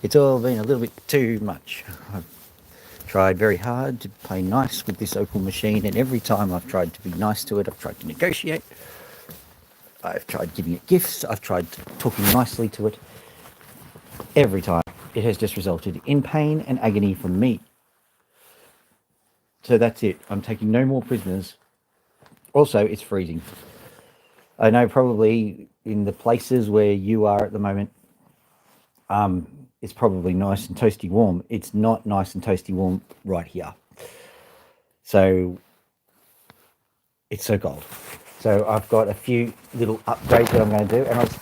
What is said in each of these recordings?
It's all been a little bit too much. I've tried very hard to play nice with this Opal machine, and every time I've tried to be nice to it, I've tried to negotiate, I've tried giving it gifts, I've tried talking nicely to it. Every time it has just resulted in pain and agony from me. So that's it. I'm taking no more prisoners. Also, it's freezing. I know probably in the places where you are at the moment, it's probably nice and toasty warm. It's not nice and toasty warm right here. So it's so cold. So I've got a few little upgrades that I'm going to do, and I was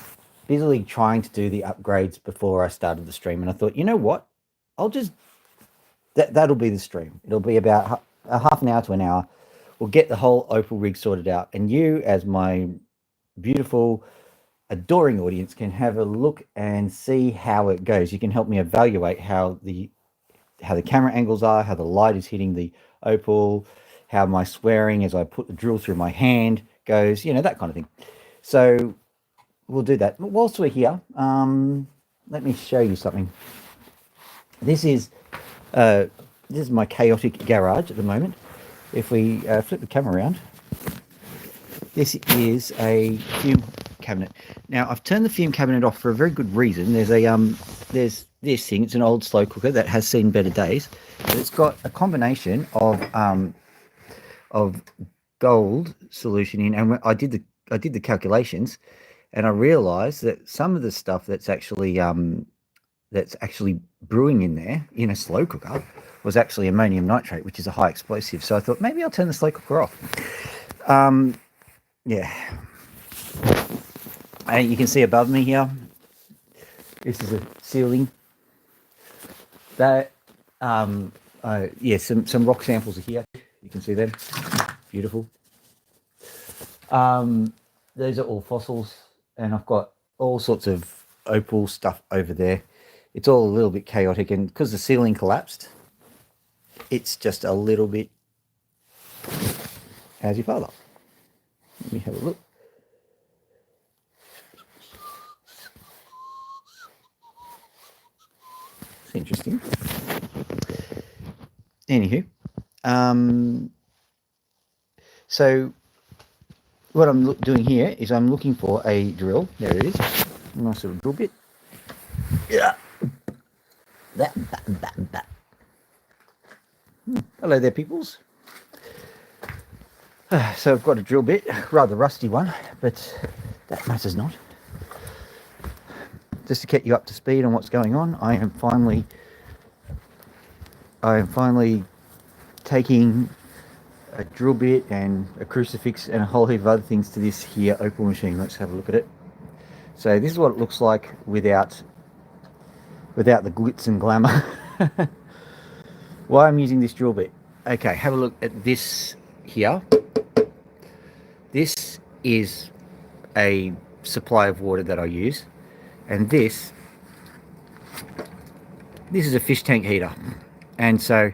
busily trying to do the upgrades before I started the stream, and I thought, you know what? I'll just that'll be the stream. It'll be about a half an hour to an hour. We'll get the whole Opal rig sorted out, and you, as my beautiful, adoring audience, can have a look and see how it goes. You can help me evaluate how the camera angles are, how the light is hitting the Opal, how my swearing as I put the drill through my hand goes, you know, that kind of thing. So we'll do that. Whilst we're here, let me show you something. This is my chaotic garage at the moment. If we flip the camera around, this is a fume cabinet. Now, I've turned the fume cabinet off for a very good reason. There's this thing. It's an old slow cooker that has seen better days. But it's got a combination of gold solution in, and I did the calculations, and I realised that some of the stuff that's actually brewing in there in a slow cooker was actually ammonium nitrate, which is a high explosive. So I thought maybe I'll turn the slow cooker off. Yeah. And you can see above me here, this is a ceiling. That, yeah, some rock samples are here. You can see them. Beautiful. Those are all fossils, and I've got all sorts of Opal stuff over there. It's all a little bit chaotic, and because the ceiling collapsed, it's just a little bit. How's your father? Let me have a look. It's interesting. Anywho, so what I'm doing here is I'm looking for a drill. There it is. A nice little drill bit. Yeah. That. Hello there, peoples. So I've got a drill bit, rather rusty one, but that matters not. Just to get you up to speed on what's going on, I am finally taking a drill bit and a crucifix and a whole heap of other things to this here Opal machine. Let's have a look at it. So this is what it looks like without the glitz and glamour. Why I'm using this drill bit. Okay, have a look at this here. This is a supply of water that I use, and this is a fish tank heater. And so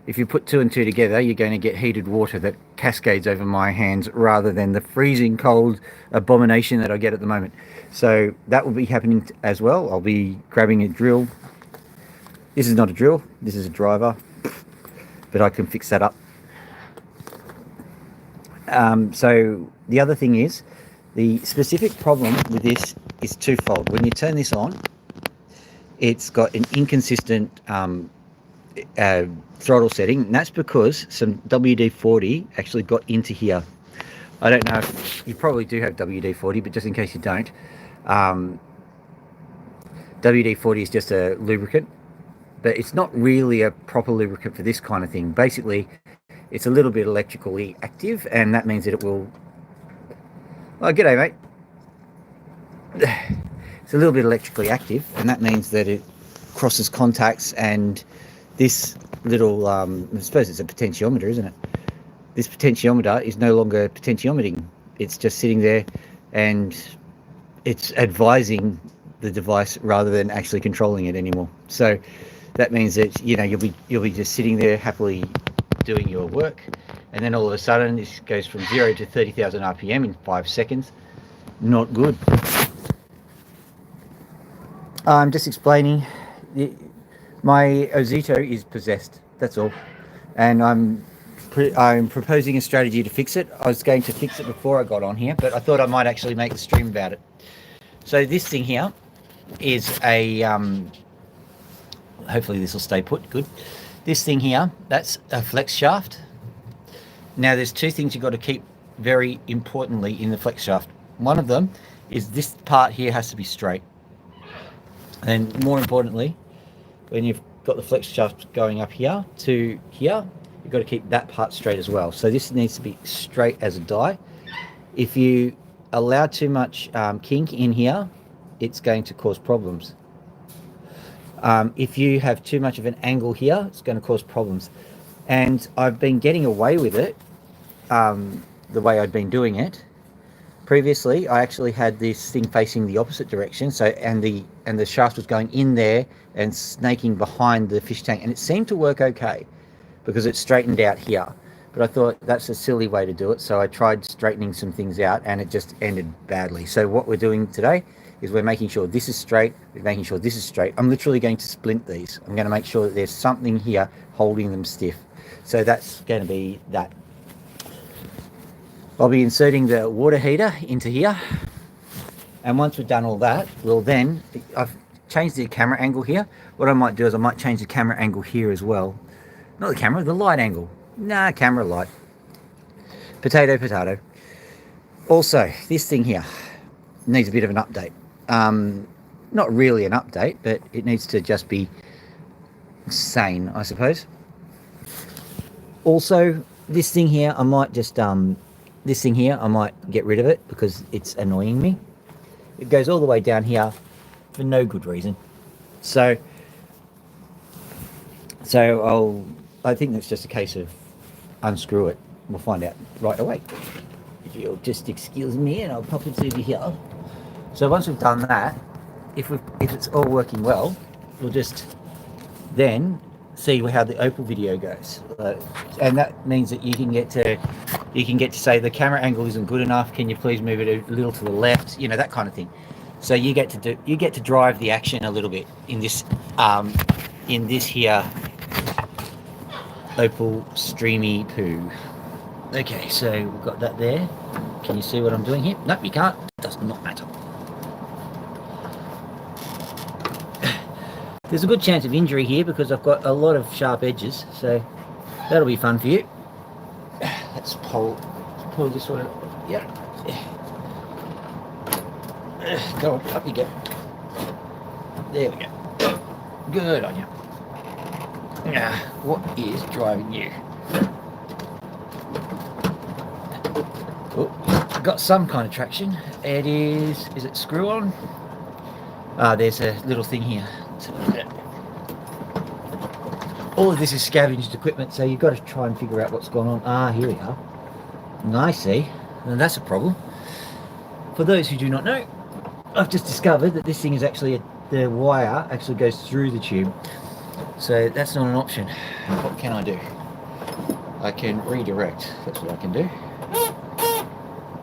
if you put two and two together, you're going to get heated water that cascades over my hands rather than the freezing cold abomination that I get at the moment. So that will be happening as well. I'll be grabbing a drill. This is not a drill, this is a driver, but I can fix that up. So the other thing is, the specific problem with this is twofold. When you turn this on, it's got an inconsistent throttle setting, and that's because some WD-40 actually got into here. I don't know if you probably do have WD-40, but just in case you don't, WD-40 is just a lubricant, but it's not really a proper lubricant for this kind of thing. Basically, it's a little bit electrically active, and that means that it will... Oh, g'day, mate. It's a little bit electrically active, and that means that it crosses contacts, and this little, I suppose it's a potentiometer, isn't it? This potentiometer is no longer potentiometering. It's just sitting there, and it's advising the device rather than actually controlling it anymore. So that means that, you know, you'll be just sitting there happily doing your work, and then all of a sudden this goes from 0 to 30,000 RPM in 5 seconds. Not good. I'm just explaining, My Ozito is possessed. That's all, and I'm proposing a strategy to fix it. I was going to fix it before I got on here, but I thought I might actually make a stream about it. So this thing here is a hopefully this will stay put good. This thing here, that's a flex shaft. Now there's two things you've got to keep very importantly in the flex shaft. One of them is this part here has to be straight, and more importantly, when you've got the flex shaft going up here to here, you've got to keep that part straight as well. So this needs to be straight as a die. If you allow too much kink in here, it's going to cause problems. If you have too much of an angle here, it's going to cause problems. And I've been getting away with it the way I'd been doing it. Previously, I actually had this thing facing the opposite direction, so and the shaft was going in there and snaking behind the fish tank, and it seemed to work okay because it straightened out here. But I thought that's a silly way to do it, so I tried straightening some things out, and it just ended badly. So what we're doing today is we're making sure this is straight, we're making sure this is straight. I'm literally going to splint these. I'm going to make sure that there's something here holding them stiff. So that's going to be that. I'll be inserting the water heater into here, and once we've done all that, we'll then, I've changed the camera angle here. What I might do is I might change the camera angle here as well. Not the camera, the light angle. Nah, camera light. Potato, potato. Also, this thing here needs a bit of an update. Not really an update, but it needs to just be sane, I suppose. Also, this thing here, I might just this thing here, I might get rid of it because it's annoying me. It goes all the way down here for no good reason. So I think that's just a case of unscrew it. We'll find out right away. If you'll just excuse me, and I'll pop it over here. So once we've done that, if it's all working well, we'll just then see how the OPAL video goes, and that means that you can get to say the camera angle isn't good enough. Can you please move it a little to the left? You know, that kind of thing. So you get to drive the action a little bit in this here OPAL streamy poo. Okay, so we've got that there. Can you see what I'm doing here? Nope, you can't. It does not matter. There's a good chance of injury here because I've got a lot of sharp edges, so that'll be fun for you. Let's pull this one. Yep. Go on, up you go. There we go. Good on you. What is driving you? Oh, got some kind of traction. It is it screw on? There's a little thing here. All of this is scavenged equipment, so you've got to try and figure out what's going on. Here we are. I see. And that's a problem. For those who do not know, I've just discovered that this thing is actually the wire actually goes through the tube, so that's not an option. What can I do? I can redirect. That's what I can do.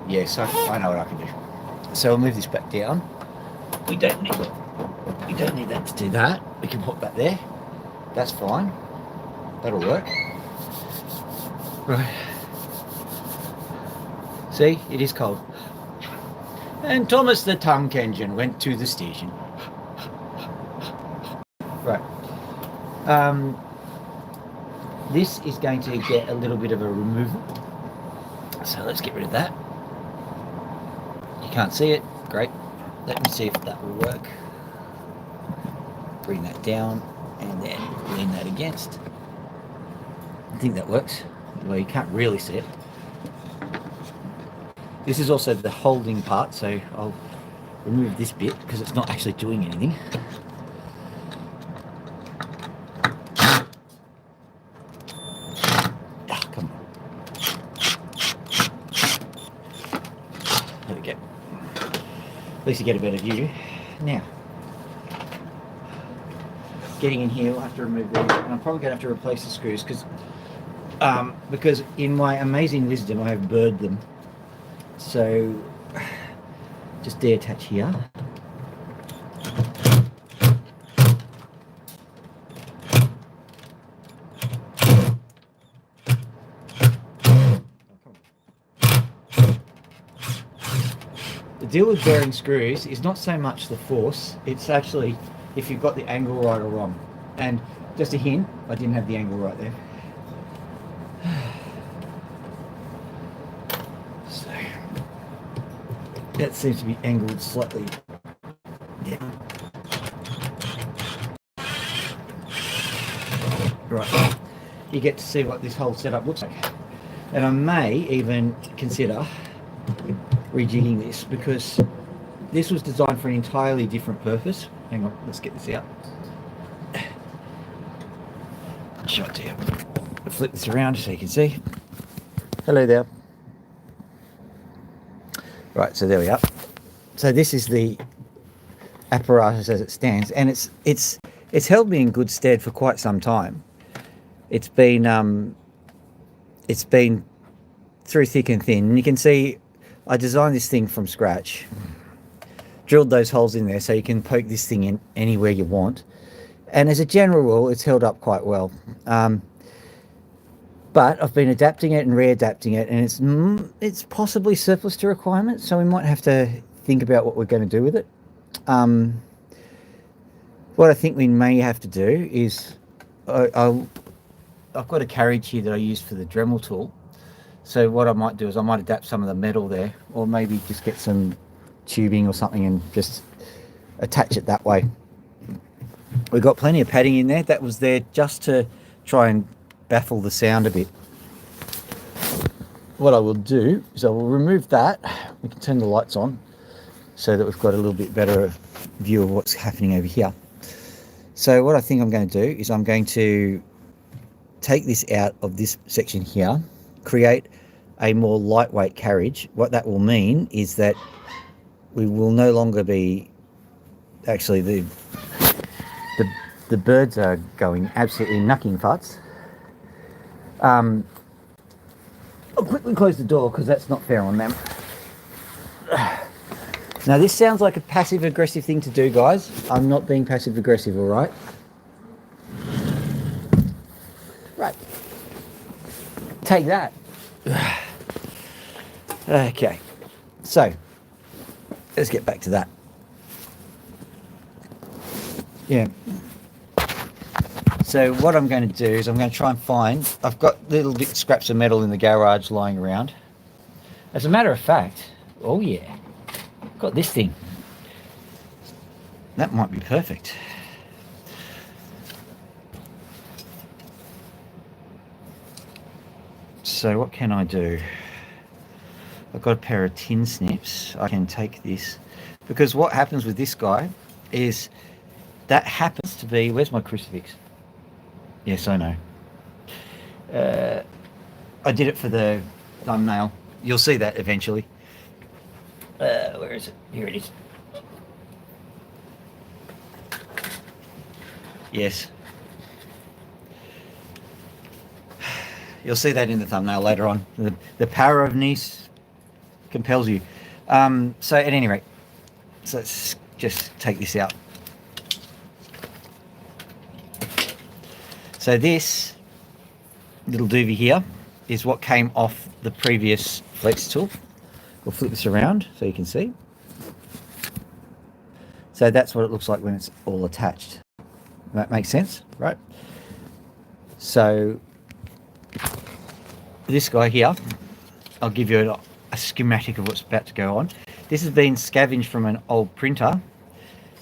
Yes, I know what I can do. So I'll move this back down. We don't need that to do that. We can put that there. That's fine. That'll work. Right. See, it is cold. And Thomas the Tank Engine went to the station. Right. This is going to get a little bit of a removal. So let's get rid of that. You can't see it. Great. Let me see if that will work. Bring that down and then lean that against. I think that works. Well, you can't really see it. This is also the holding part, so I'll remove this bit because it's not actually doing anything. Come on. There we go. At least you get a better view. Now, getting in here, we'll have to remove these, and I'm probably going to have to replace the screws because in my amazing wisdom I have burred them. So just deattach here. The deal with bearing screws is not so much the force, it's actually if you've got the angle right or wrong. And just a hint, I didn't have the angle right there. So that seems to be angled slightly down. Right, you get to see what this whole setup looks like. And I may even consider rejigging this, because this was designed for an entirely different purpose. Hang on, let's get this out. Shot here. Flip this around so you can see. Hello there. Right, so there we are. So this is the apparatus as it stands, and it's held me in good stead for quite some time. It's been through thick and thin, and you can see I designed this thing from scratch, drilled those holes in there so you can poke this thing in anywhere you want, and as a general rule it's held up quite well. But I've been adapting it and readapting it, and it's possibly surplus to requirements, so we might have to think about what we're going to do with it. What I think we may have to do is I've got a carriage here that I use for the Dremel tool. So what I might do is I might adapt some of the metal there, or maybe just get some tubing or something and just attach it that way. We've got plenty of padding in there. That was there just to try and baffle the sound a bit. What I will do is I will remove that. We can turn the lights on so that we've got a little bit better view of what's happening over here. So what I think I'm going to do is I'm going to take this out of this section here, create a more lightweight carriage. What that will mean is that we will no longer be, actually the birds are going absolutely knucking futs. I'll quickly close the door because that's not fair on them. Now this sounds like a passive aggressive thing to do, guys. I'm not being passive aggressive, all right? Right. Take that. Okay, so let's get back to that. Yeah. So what I'm going to do is I'm going to try and find, I've got little bit scraps of metal in the garage lying around. As a matter of fact, oh yeah, got this thing. That might be perfect. So what can I do? I've got a pair of tin snips. I can take this, because what happens with this guy is that happens to be, where's my crucifix? Yes, I know. I did it for the thumbnail. You'll see that eventually. Where is it? Here it is. Yes. You'll see that in the thumbnail later on. The power of niece compels you. So at any rate, so let's just take this out. So this little doobie here is what came off the previous flex tool. We'll flip this around so you can see. So that's what it looks like when it's all attached. That makes sense, right? So this guy here, I'll give you a schematic of what's about to go on. This has been scavenged from an old printer.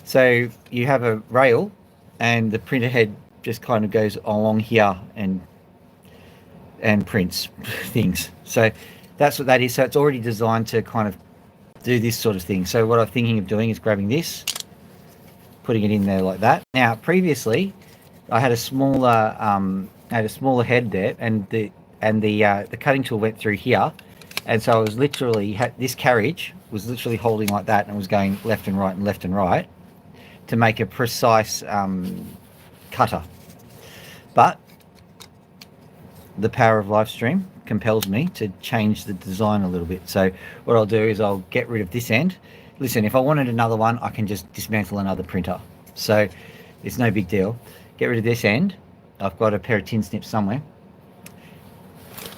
So you have a rail and the printer head just kind of goes along here and prints things. So that's what that is. So it's already designed to kind of do this sort of thing. So what I'm thinking of doing is grabbing this, putting it in there like that. Now previously I had a smaller head there, and the cutting tool went through here, and so I was literally this carriage was literally holding like that and was going left and right and left and right to make a precise cutter. But the power of live stream compels me to change the design a little bit. So what I'll do is I'll get rid of this end. Listen, if I wanted another one, I can just dismantle another printer, so it's no big deal. Get rid of this end. I've got a pair of tin snips somewhere.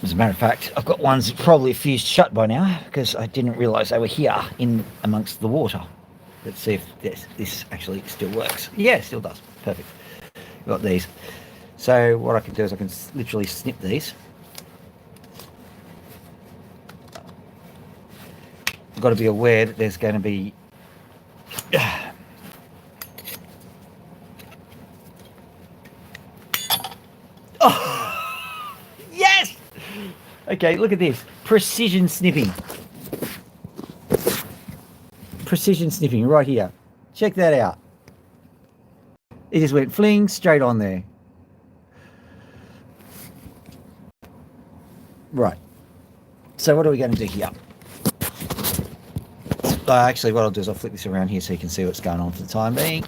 As a matter of fact, I've got ones probably fused shut by now because I didn't realise they were here in amongst the water. Let's see if this actually still works. Yeah, it still does. Perfect. Got these. So what I can do is I can literally snip these. I've got to be aware that there's going to be oh, yes. Okay, look at this. Precision snipping. Precision snipping right here. Check that out. It just went fling straight on there. Right. So what are we going to do here? Actually, what I'll do is I'll flip this around here so you can see what's going on for the time being.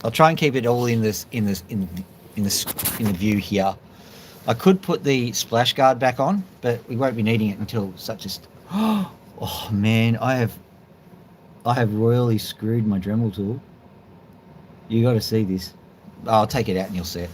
I'll try and keep it all in the view here. I could put the splash guard back on, but we won't be needing it until such as. Oh man, I have royally screwed my Dremel tool. You got to see this. I'll take it out and you'll see it.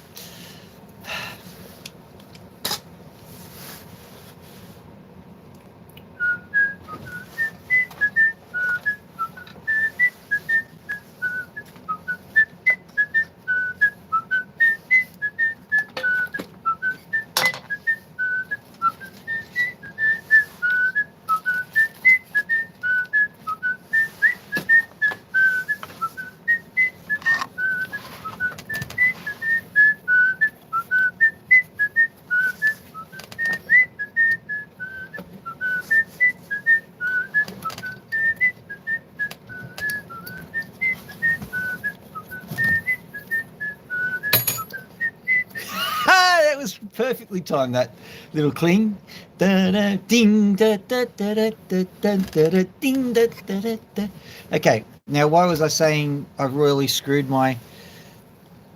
Perfectly timed, that little cling. Da-da, ding, da, da, da, da, da, da, da, ding, da, da, da, da. Okay, now why was I saying I've royally screwed my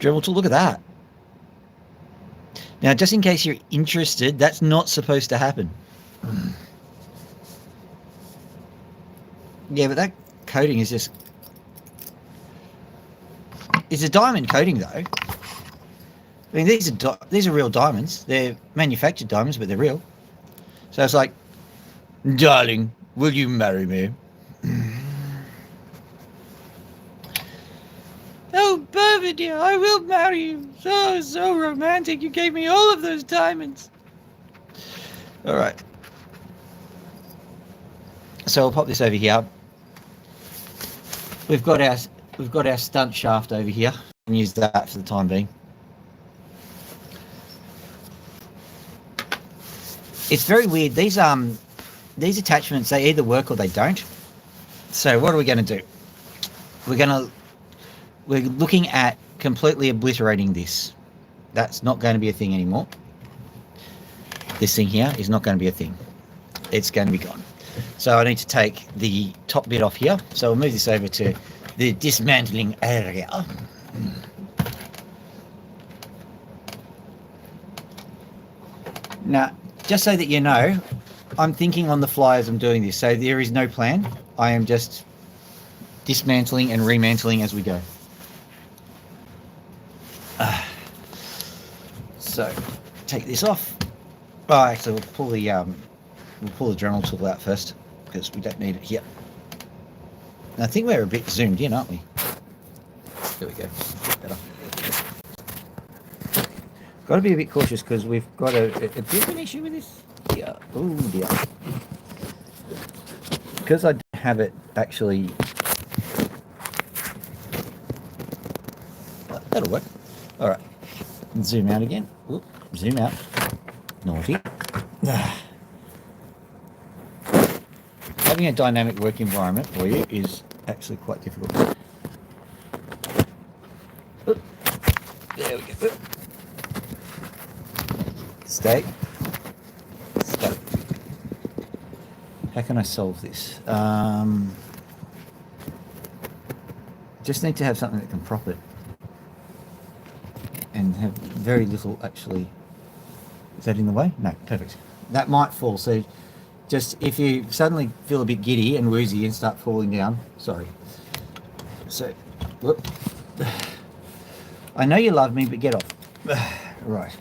Dremel tool? Look at that. Now, just in case you're interested, that's not supposed to happen. Yeah, but that coating is just... It's a diamond coating, though. I mean, these are real diamonds. They're manufactured diamonds, but they're real. So it's like, darling, will you marry me? Oh, Bertha dear, I will marry you. So romantic. You gave me all of those diamonds. All right. So I'll pop this over here. We've got our stunt shaft over here. And use that for the time being. It's very weird. These attachments, they either work or they don't. So what are we going to do? We're looking at completely obliterating this. That's not going to be a thing anymore. This thing here is not going to be a thing. It's going to be gone. So I need to take the top bit off here. So we'll move this over to the dismantling area. Now, just so that you know, I'm thinking on the fly as I'm doing this, so there is no plan. I am just dismantling and remantling as we go. So, take this off. Oh, actually, we'll pull the Dremel tool out first because we don't need it here. And I think we're a bit zoomed in, aren't we? There we go. Better. Got to be a bit cautious because we've got a bit of an issue with this. Yeah. Oh dear. Because I don't have it actually. That'll work. All right. Zoom out again. Oop, zoom out. Naughty. Having a dynamic work environment for you is actually quite difficult. Oop. There we go. Oop. Stay. How can I solve this? Just need to have something that can prop it and have very little actually. Is that in the way? No, perfect. That might fall. So just if you suddenly feel a bit giddy and woozy and start falling down, sorry. So, whoop. I know you love me, but get off. Right.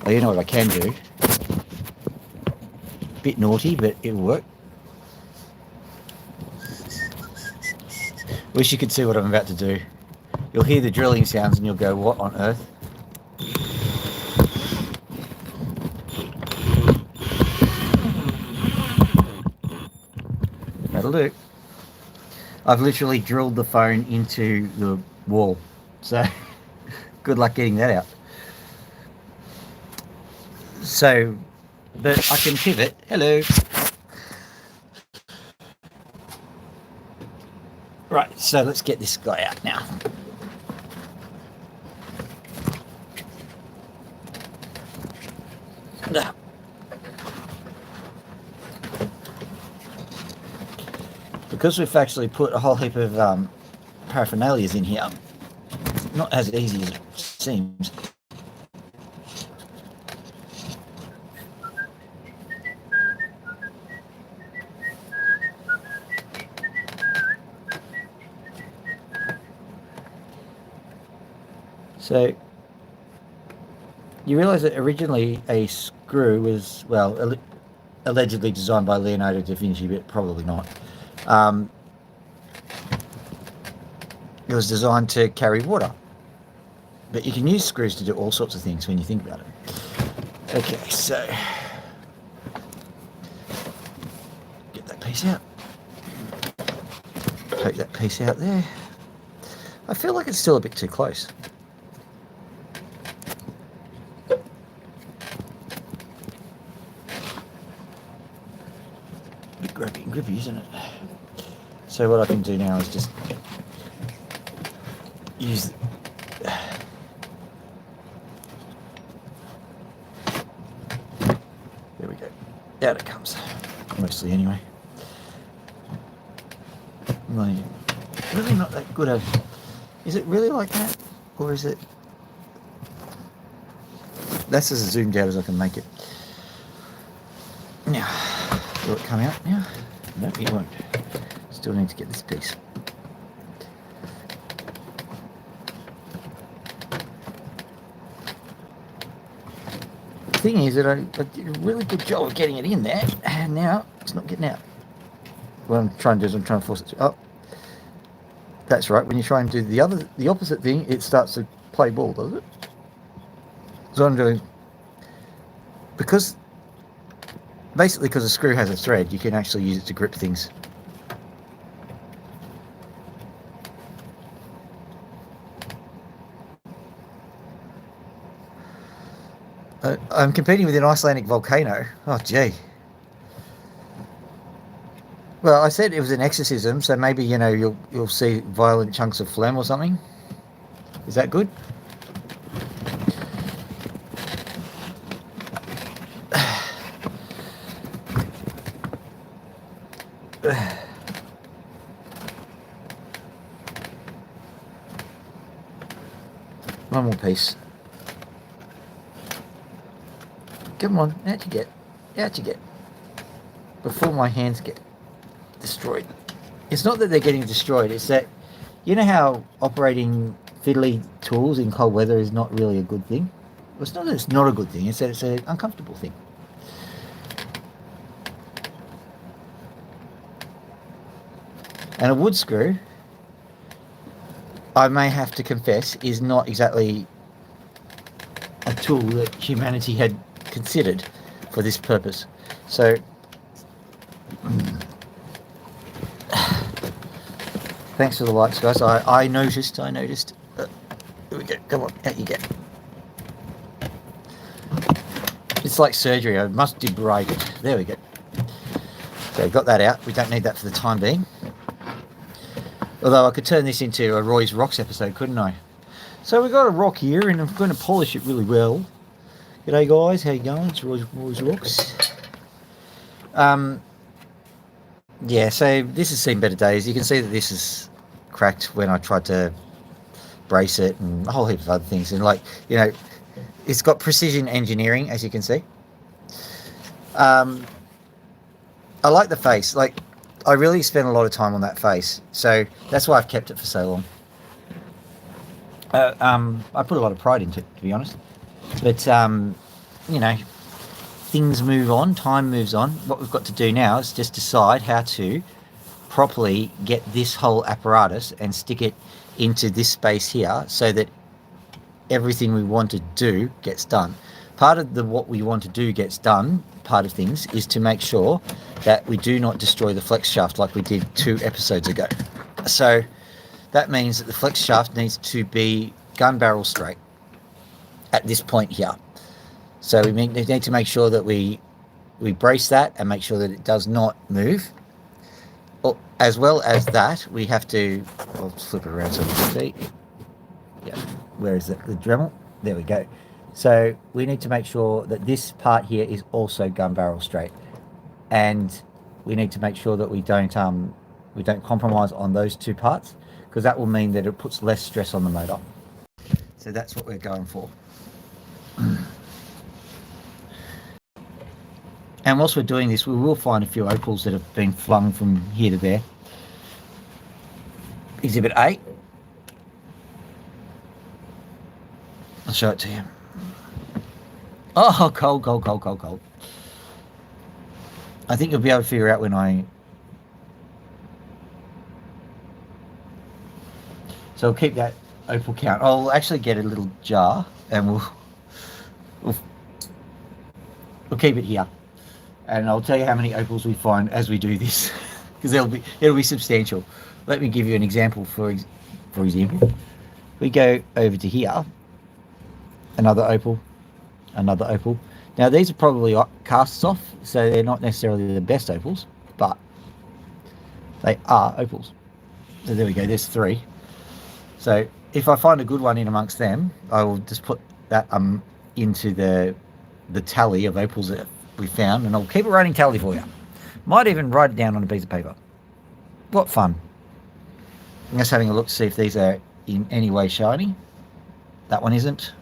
Oh, you know what I can do? Bit naughty, but it'll work. Wish you could see what I'm about to do. You'll hear the drilling sounds and you'll go, what on earth? That'll do. I've literally drilled the phone into the wall. So good luck getting that out. So, but I can pivot. Hello. Right, so let's get this guy out now. Because we've actually put a whole heap of paraphernalias in here, it's not as easy as it seems. So you realise that originally a screw was, well, allegedly designed by Leonardo da Vinci, but probably not. It was designed to carry water, but you can use screws to do all sorts of things when you think about it. Okay, so get that piece out. Take that piece out there. I feel like it's still a bit too close. Bit grippy, isn't it? So what I can do now is just use there we go. Out it comes. Mostly anyway. Really not that good at. Is it really like that? Or is it? That's as zoomed out as I can make it. Now, will it come out now? No, it won't. Still need to get this piece. The thing is that I did a really good job of getting it in there, and now it's not getting out. What I'm trying to do is I'm trying to force it to. Oh, that's right. When you try and do the opposite thing, it starts to play ball, does it? So what I'm doing, because basically because a screw has a thread, you can actually use it to grip things. I'm competing with an Icelandic volcano. Oh, gee. Well, I said it was an exorcism, so maybe, you know, you'll see violent chunks of phlegm or something. Is that good? One more piece. Come on, how'd you get? How'd you get? Before my hands get destroyed. It's not that they're getting destroyed, it's that, you know how operating fiddly tools in cold weather is not really a good thing? Well, it's not that it's not a good thing, it's that it's an uncomfortable thing. And a wood screw, I may have to confess, is not exactly a tool that humanity had considered for this purpose. So thanks for the likes, guys. I noticed. Here we go. Come on, out you get. It's like surgery. I must debride it. There we go. So got that out. We don't need that for the time being. Although I could turn this into a Roy's Rocks episode, couldn't I? So we've got a rock here, and I'm going to polish it really well. G'day guys, how you going? It's Roy's Rocks. Yeah, so this has seen better days. You can see that this is cracked when I tried to brace it and a whole heap of other things. And like, you know, it's got precision engineering, as you can see. I like the face. Like, I really spent a lot of time on that face. So that's why I've kept it for so long. I put a lot of pride into it, to be honest. But you know, things move on, time moves on. What we've got to do now is just decide how to properly get this whole apparatus and stick it into this space here so that everything we want to do gets done. Part of what we want to do gets done, part of things, is to make sure that we do not destroy the flex shaft like we did 2 episodes ago. So that means that the flex shaft needs to be gun barrel straight at this point here. So we need to make sure that we brace that and make sure that it does not move. As well as that, we have to, I'll flip it around so we can see. Yeah, where is it? The Dremel? There we go. So we need to make sure that this part here is also gun barrel straight, and we need to make sure that we don't compromise on those 2 parts, because that will mean that it puts less stress on the motor. So that's what we're going for. And whilst we're doing this, we will find a few opals that have been flung from here to there. Exhibit A. I'll show it to you. Oh, cold. I think you'll be able to figure out when So we'll keep that opal count. I'll actually get a little jar and we'll keep it here. And I'll tell you how many opals we find as we do this, because it'll be substantial. Let me give you an example. For example, we go over to here, another opal. Now these are probably casts off, so they're not necessarily the best opals, but they are opals. So there we go, there's 3. So if I find a good one in amongst them, I will just put that into the tally of opals that we found, and I'll keep a running tally for you. Might even write it down on a piece of paper. What fun. I'm just having a look to see if these are in any way shiny. That one isn't.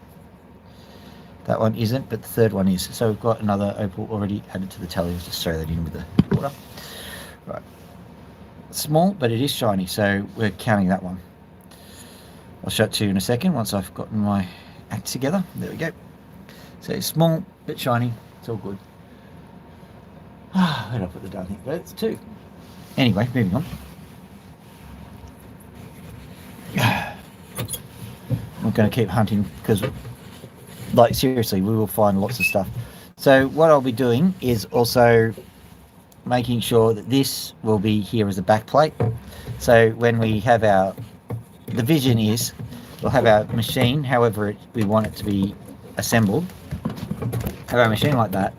That one isn't, but the 3rd one is. So we've got another opal already added to the tally. Let's just throw that in with the water. Right. Small, but it is shiny, so we're counting that one. I'll show it to you in a second once I've gotten my act together. There we go. So it's small, but shiny. It's all good. Where did I put the darn thing? But it's 2. Anyway, moving on. I'm not going to keep hunting because, like, seriously, we will find lots of stuff. So what I'll be doing is also making sure that this will be here as a back plate. So when we have the vision is we'll have our machine, however we want it to be assembled, have our machine like that.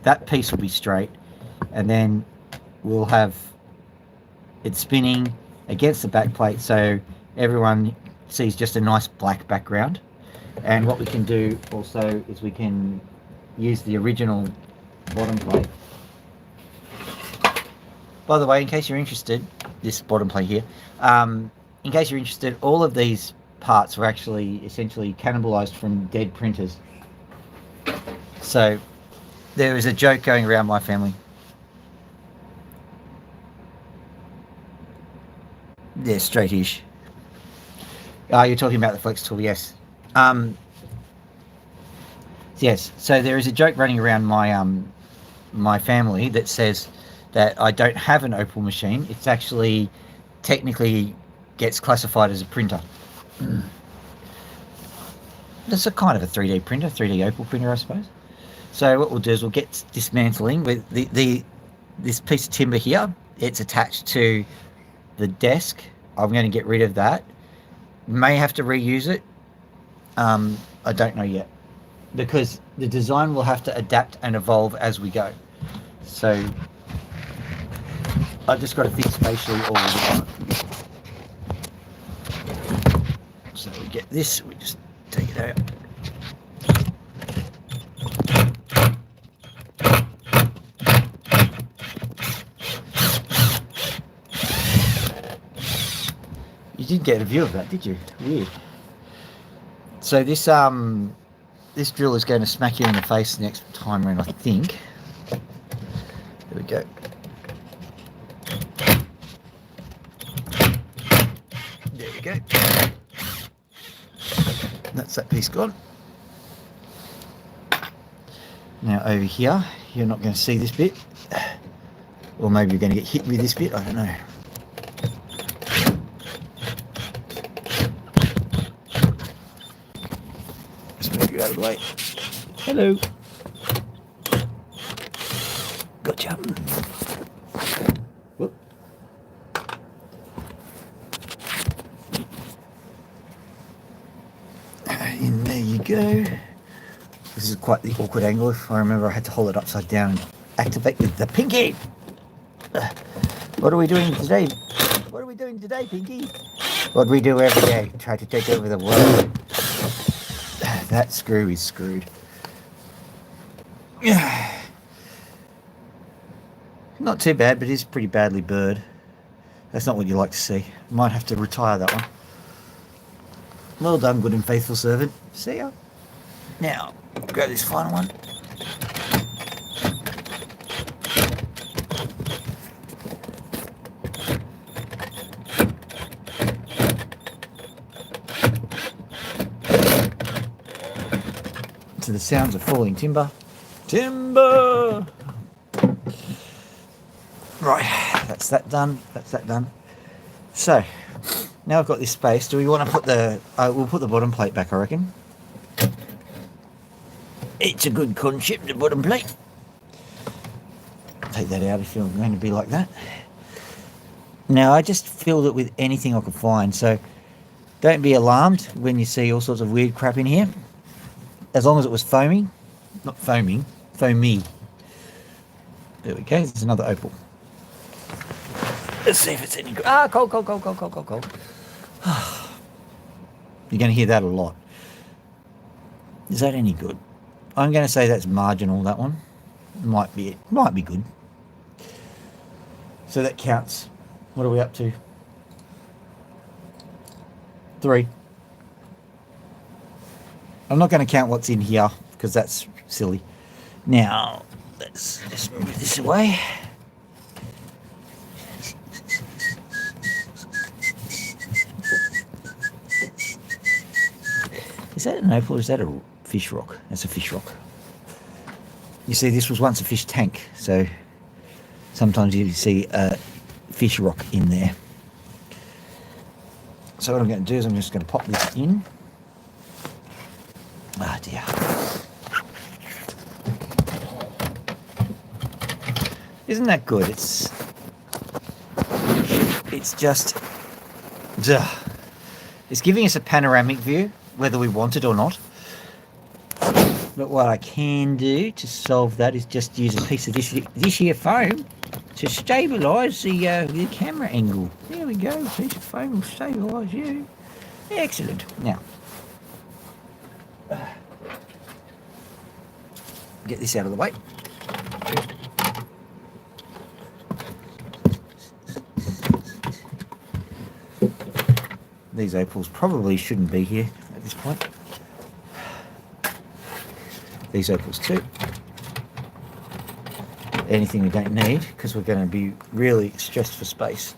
That piece will be straight, and then we'll have it spinning against the back plate so everyone sees just a nice black background. And what we can do also is we can use the original bottom plate. By the way, in case you're interested, this bottom plate here, in case you're interested, all of these parts were actually essentially cannibalized from dead printers. So there is a joke going around my family. Yeah, straight-ish. You're talking about the flex tool, yes. Yes, so there is a joke running around my family that says that I don't have an opal machine. It's actually technically gets classified as a printer. That's a kind of a 3D printer, 3D opal printer, I suppose. So what we'll do is we'll get dismantling with this piece of timber here. It's attached to the desk. I'm going to get rid of that. May have to reuse it. I don't know yet, because the design will have to adapt and evolve as we go. So I've just got to think spatially all the time. So we get this, we just take it out. You did get a view of that, did you? Weird. So this this drill is going to smack you in the face next time around, I think. There we go. There we go. That's that piece gone. Now over here, you're not going to see this bit, or maybe you're going to get hit with this bit, I don't know. Just move you out of the way. Hello. Gotcha. Whoop. In there you go. This is quite the awkward angle. If I remember, I had to hold it upside down and activate with the pinky. What are we doing today? What are we doing today, Pinky? What we do every day, try to take over the world. That screw is screwed. Not too bad, but it is pretty badly burred. That's not what you like to see. Might have to retire that one. Well done, good and faithful servant. See ya. Now, grab this final one. To the sounds of falling timber. Timber! Right, that's that done. That's that done. So, now I've got this space. Do we want to put the... we'll put the bottom plate back, I reckon. It's a good concept, the bottom plate. Take that out if you're going to be like that. Now, I just filled it with anything I could find, so don't be alarmed when you see all sorts of weird crap in here. As long as it was foaming. Not foaming, foamy. There we go, there's another opal. Let's see if it's any good. Ah, cold, cold, cold, cold, cold, cold, cold. You're going to hear that a lot. Is that any good? I'm going to say that's marginal, that one. Might be good. So that counts. What are we up to? 3. I'm not going to count what's in here because that's silly. Now, let's just move this away. Is that an opal or is that a fish rock? That's a fish rock. You see, this was once a fish tank, so sometimes you see a fish rock in there. So what I'm going to do is I'm just going to pop this in. Ah, dear. Isn't that good? It's just... It's giving us a panoramic view, whether we want it or not. But what I can do to solve that is just use a piece of this here foam to stabilise the camera angle. There we go, a piece of foam will stabilise you. Excellent. Now, get this out of the way. These opals probably shouldn't be here at this point. These opals too. Anything we don't need because we're going to be really stressed for space.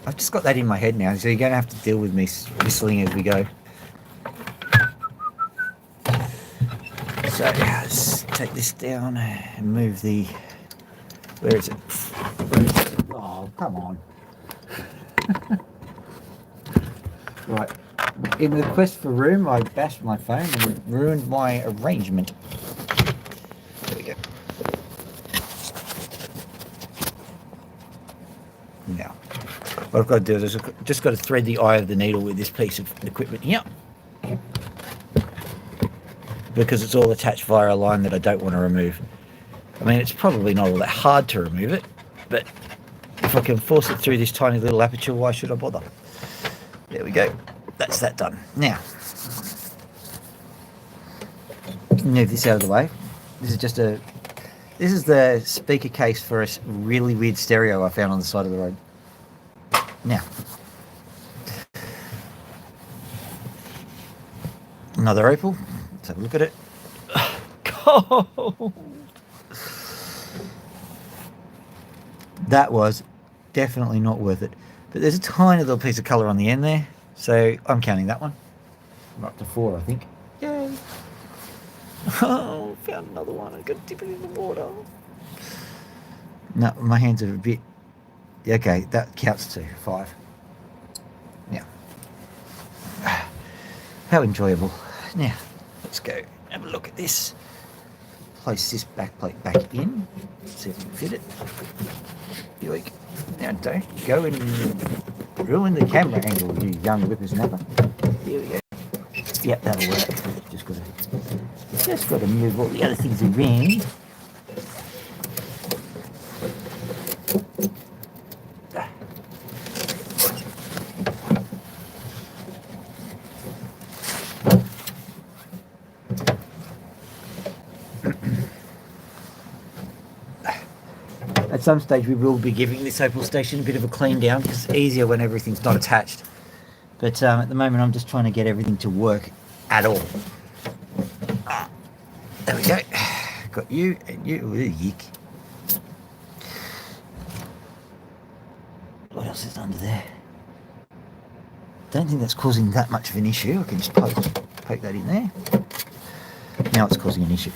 I've just got that in my head now, so you're going to have to deal with me whistling as we go. So let's take this down and move the... Where is it? Oh, come on. Right. In the quest for room, I bashed my phone and ruined my arrangement. There we go. Now, what I've got to do is I've just got to thread the eye of the needle with this piece of equipment here. Because it's all attached via a line that I don't want to remove. I mean, it's probably not all that hard to remove it, but if I can force it through this tiny little aperture, why should I bother? There we go. That's that done. Now, move this out of the way. This is just a... This is the speaker case for a really weird stereo I found on the side of the road. Now, another opal. Let's have a look at it. Cold. That was definitely not worth it. But there's a tiny little piece of colour on the end there. So I'm counting that one. I'm up to 4, I think. Yay! Oh, found another one. I got to dip it in the water. No, my hands are a bit... Okay, that counts to 5. Yeah. How enjoyable. Now, let's go have a look at this. Place this back plate back in. See if we can fit it. Yoink. Now don't go and ruin the camera angle, you young whippersnapper. Here we go. Yep, that'll work. Just got to move all the other things around. At some stage we will be giving this OPAL station a bit of a clean down because it's easier when everything's not attached. But at the moment I'm just trying to get everything to work at all. There we go. Got you and you. Ooh, yick. What else is under there? Don't think that's causing that much of an issue. I can just poke that in there. Now it's causing an issue.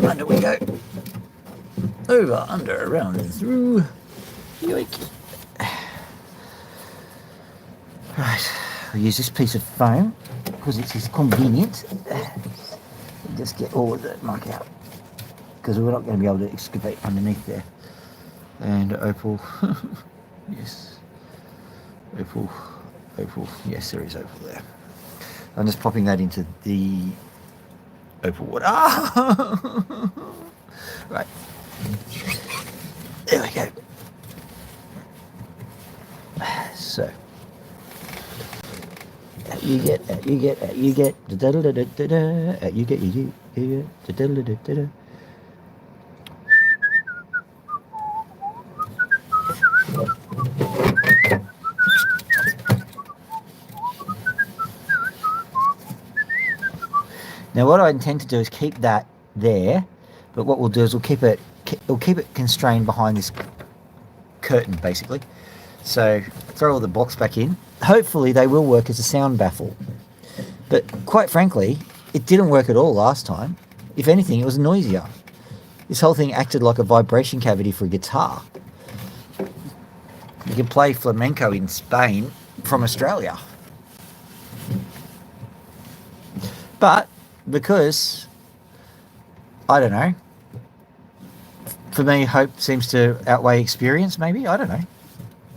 Under we go. Over, under, around, and through. Yoink. Right, we'll use this piece of foam because it's convenient. Just get all of the muck out because we're not going to be able to excavate underneath there. And OPAL, yes, OPAL, yes, there is OPAL there. I'm just popping that into the OPAL water. Ah! Right. There we go. So, you get, Now what I intend to do is keep that there, but what we'll do is we'll keep it constrained behind this curtain basically. So throw all the blocks back in. Hopefully they will work as a sound baffle. But quite frankly, it didn't work at all last time. If anything, it was noisier. This whole thing acted like a vibration cavity for a guitar. You can play flamenco in Spain from Australia. But because, I don't know, for me, hope seems to outweigh experience, maybe. I don't know.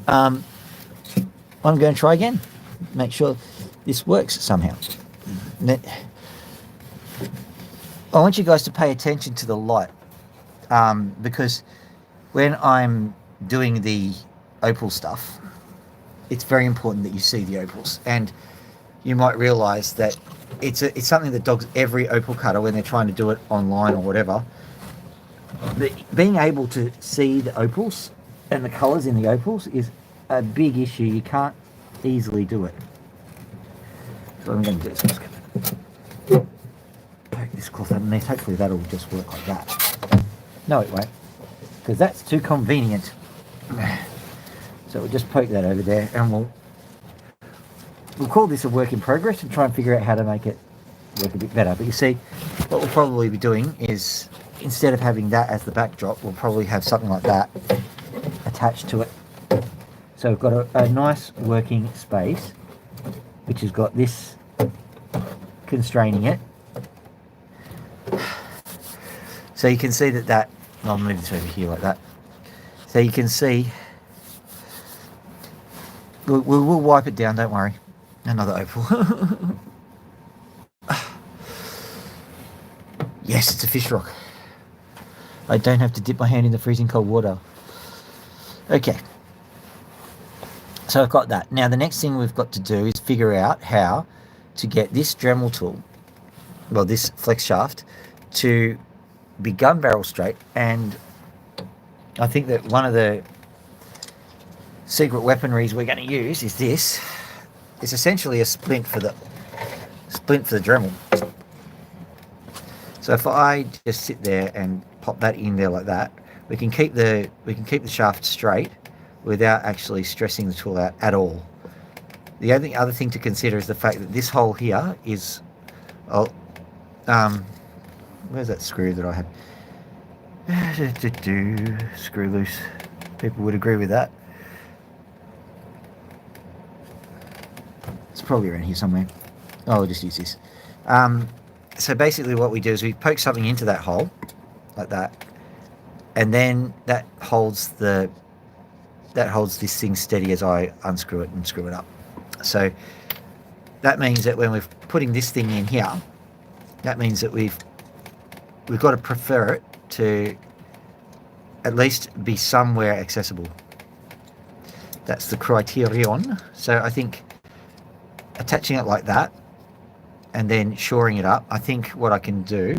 I'm going to try again. Make sure this works somehow. I want you guys to pay attention to the light. Because when I'm doing the OPAL stuff, it's very important that you see the OPALs. And you might realise that it's something that dogs every OPAL cutter when they're trying to do it online or whatever. Being able to see the OPALs and the colours in the OPALs is a big issue. You can't easily do it. So what I'm going to do is just poke this cloth underneath. Hopefully that'll just work like that. No, it won't, because that's too convenient. So we'll just poke that over there, and we'll call this a work in progress and try and figure out how to make it work a bit better. But you see, what we'll probably be doing is, instead of having that as the backdrop, we'll probably have something like that attached to it. So we've got a nice working space, which has got this constraining it. So you can see that I'll move this over here like that. So you can see, we'll wipe it down, don't worry. Another OPAL. Yes, it's a fish rock. I don't have to dip my hand in the freezing cold water. Okay. So I've got that. Now the next thing we've got to do is figure out how to get this dremel tool, well, this flex shaft, to be gun barrel straight. And I think that one of the secret weaponries we're going to use is this. It's essentially a splint for the Dremel. So if I just sit there and pop that in there like that, we can keep the shaft straight without actually stressing the tool out at all. The only other thing to consider is the fact that this hole here is, oh, where's that screw that I had? Screw loose. People would agree with that. It's probably around here somewhere. Oh, I'll just use this. So basically what we do is we poke something into that hole, like that, and then that holds this thing steady as I unscrew it and screw it up. So that means that when we're putting this thing in here, that means that we've got to prefer it to at least be somewhere accessible. That's the criterion. So I think attaching it like that and then shoring it up, I think what I can do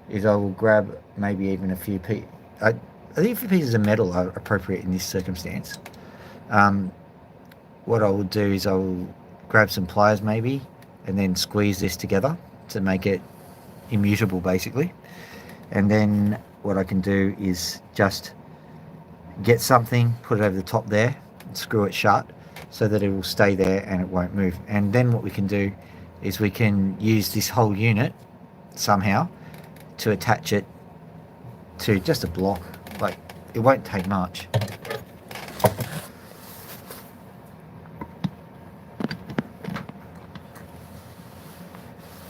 is I will grab maybe even a few pieces. I think a few pieces of metal are appropriate in this circumstance. What I will do is I will grab some pliers maybe and then squeeze this together to make it immutable basically. And then what I can do is just get something, put it over the top there, and screw it shut so that it will stay there and it won't move. And then what we can do is we can use this whole unit somehow to attach it to just a block. Like, it won't take much.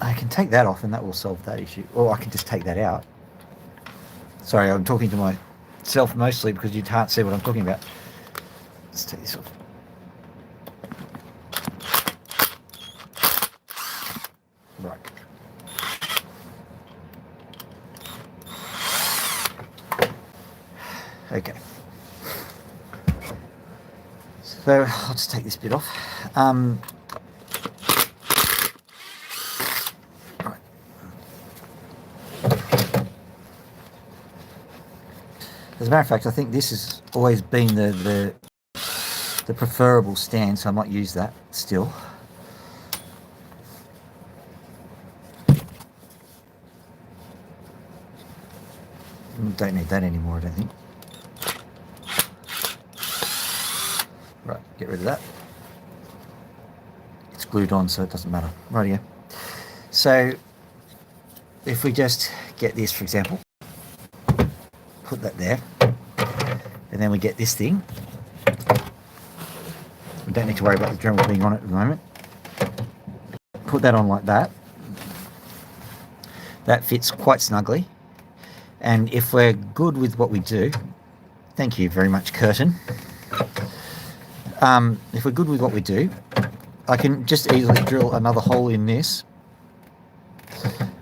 I can take that off and that will solve that issue. Or I can just take that out. Sorry, I'm talking to myself mostly because you can't see what I'm talking about. Let's take this off. Right. Okay. So I'll just take this bit off. Right. As a matter of fact, I think this has always been the preferable stand, so I might use that still. Don't need that anymore, I don't think. Right, get rid of that. It's glued on, so it doesn't matter. Rightio. So, if we just get this, for example, put that there, and then we get this thing. We don't need to worry about the dremel being on it at the moment. Put that on like that. That fits quite snugly. And if we're good with what we do, thank you very much, Curtin. If we're good with what we do, I can just easily drill another hole in this.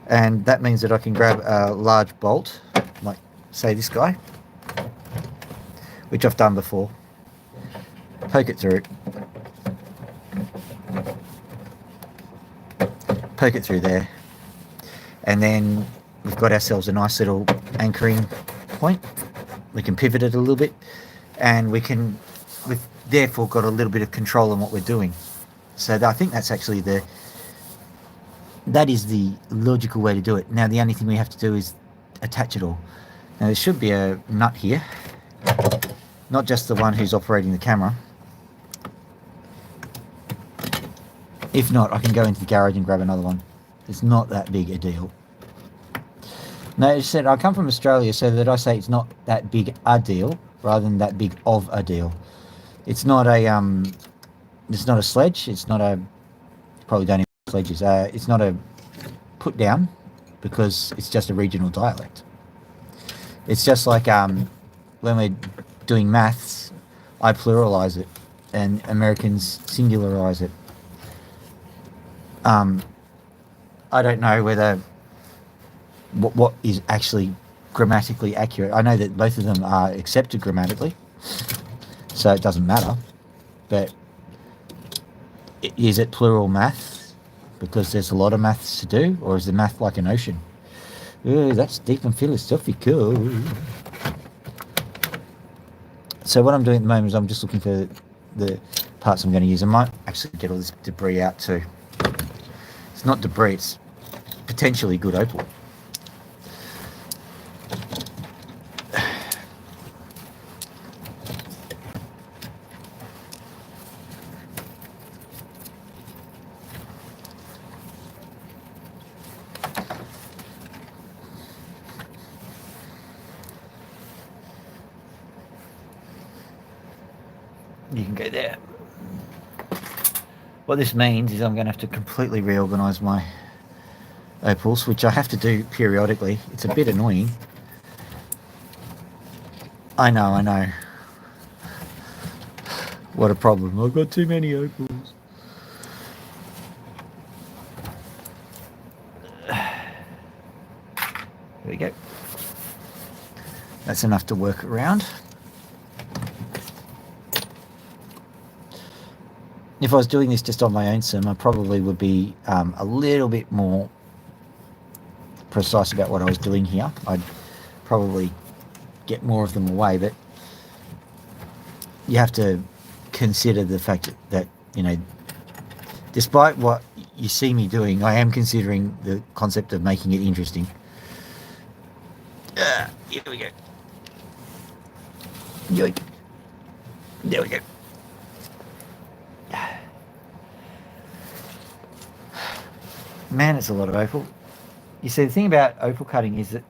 And that means that I can grab a large bolt, like say this guy, which I've done before. Poke it through. Poke it through there. And then we've got ourselves a nice little anchoring point. We can pivot it a little bit, and we've therefore got a little bit of control on what we're doing. So I think that's actually that is the logical way to do it. Now the only thing we have to do is attach it all. Now there should be a nut here, not just the one who's operating the camera. If not, I can go into the garage and grab another one. It's not that big a deal. No, as I said, I come from Australia, so that I say it's not that big a deal, rather than that big of a deal. It's not a sledge. It's not a, probably don't even sledges. It's not a put down, because it's just a regional dialect. It's just like when we're doing maths, I pluralize it, and Americans singularize it. I don't know whether what is actually grammatically accurate. I know that both of them are accepted grammatically, so it doesn't matter. But is it plural math because there's a lot of maths to do, or is the math like an ocean? Ooh, that's deep and philosophical. So what I'm doing at the moment is I'm just looking for the parts I'm going to use. I might actually get all this debris out too. It's not debris, it's potentially good opal. You can go there. What this means is I'm going to have to completely reorganize my opals, which I have to do periodically. It's a bit annoying. I know. What a problem. I've got too many opals. There we go. That's enough to work around. If I was doing this just on my own sim, I probably would be a little bit more precise about what I was doing here. I'd probably get more of them away, but you have to consider the fact that, you know, despite what you see me doing, I am considering the concept of making it interesting. Here we go. Yoink. There we go. Man, it's a lot of opal. You see, the thing about opal cutting is that,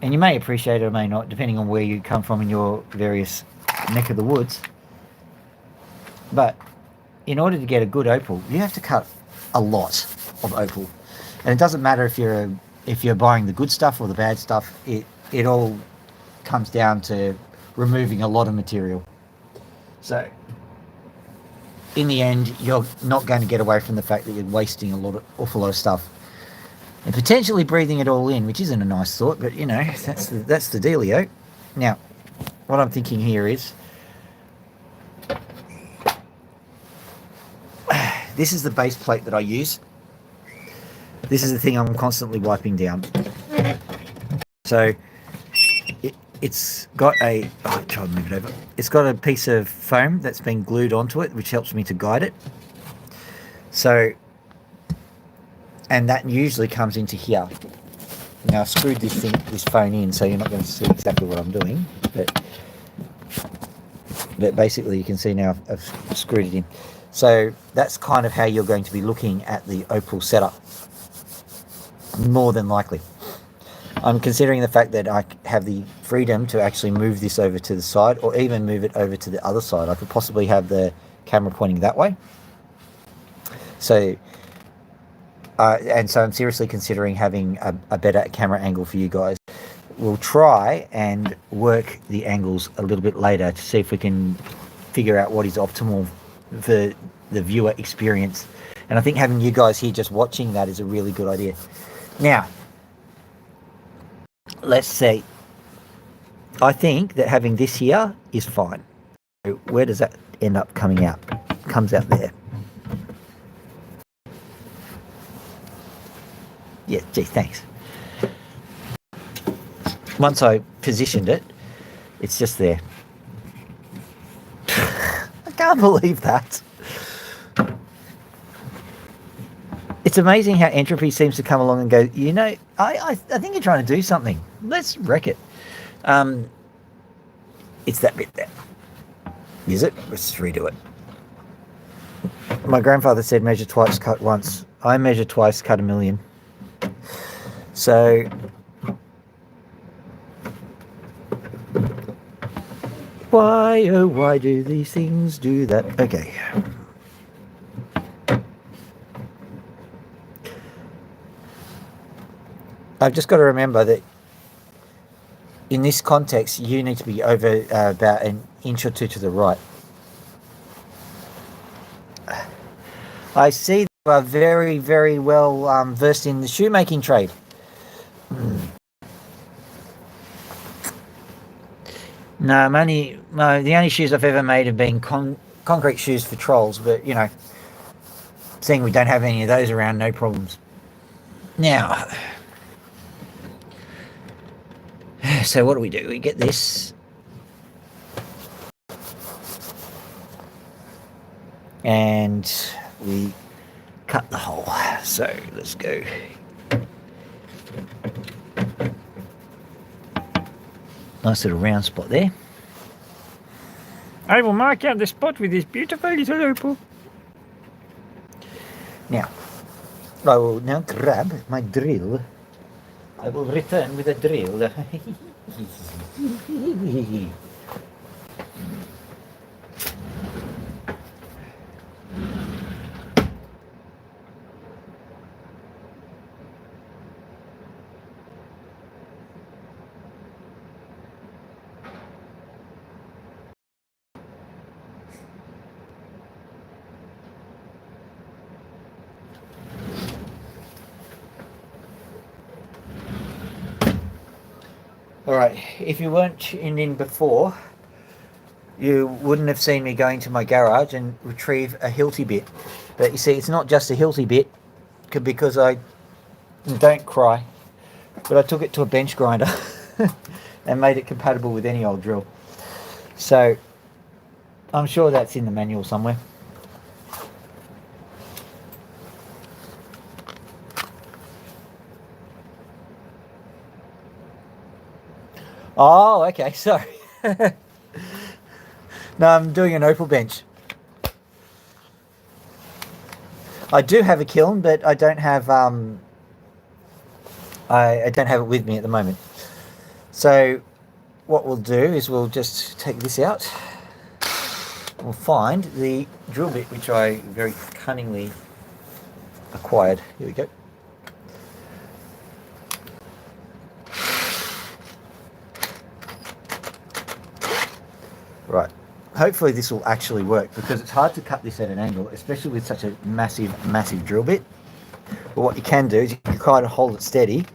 and you may appreciate it or may not, depending on where you come from in your various neck of the woods, but in order to get a good opal, you have to cut a lot of opal. And it doesn't matter if you're buying the good stuff or the bad stuff, it all comes down to removing a lot of material. So in the end, you're not going to get away from the fact that you're wasting awful lot of stuff and potentially breathing it all in, which isn't a nice thought, but you know, that's the dealio. Now, what I'm thinking here is, this is the base plate that I use. This is the thing I'm constantly wiping down. So it's got a, try to move it over. It's got a piece of foam that's been glued onto it, which helps me to guide it. So, and that usually comes into here. Now I've screwed this phone in, so you're not going to see exactly what I'm doing, but basically you can see now I've screwed it in. So that's kind of how you're going to be looking at the opal setup, more than likely. I'm considering the fact that I have the freedom to actually move this over to the side, or even move it over to the other side. I could possibly have the camera pointing that way. So, and so I'm seriously considering having a better camera angle for you guys. We'll try and work the angles a little bit later to see if we can figure out what is optimal for the viewer experience. And I think having you guys here just watching that is a really good idea. Now, let's see. I think that having this here is fine. Where does that end up coming out? It comes out there. Yeah, gee, thanks. Once I positioned it, it's just there. I can't believe that. It's amazing how entropy seems to come along and go, you know, I think you're trying to do something. Let's wreck it. It's that bit there. Is it? Let's redo it. My grandfather said measure twice, cut once. I measure twice, cut a million. So why, oh why do these things do that? Okay. I've just got to remember that in this context, you need to be over about an inch or two to the right. I see that you are very, very well versed in the shoemaking trade. No, the only shoes I've ever made have been concrete shoes for trolls, but you know, seeing we don't have any of those around, no problems. Now, so what do? We get this. And we cut the hole. So let's go. Nice little round spot there. I will mark out the spot with this beautiful little opal. Now, I will now grab my drill. I will return with a drill. Alright, if you weren't in before, you wouldn't have seen me going to my garage and retrieve a hilty bit. But you see, it's not just a hilty bit, because I don't cry, but I took it to a bench grinder and made it compatible with any old drill. So I'm sure that's in the manual somewhere. Oh, okay, sorry. No, I'm doing an opal bench. I do have a kiln, but I don't have I don't have it with me at the moment. So what we'll do is we'll just take this out. We'll find the drill bit, which I very cunningly acquired. Here we go. Right. Hopefully this will actually work, because it's hard to cut this at an angle, especially with such a massive drill bit. But what you can do is you can kind of hold it steady.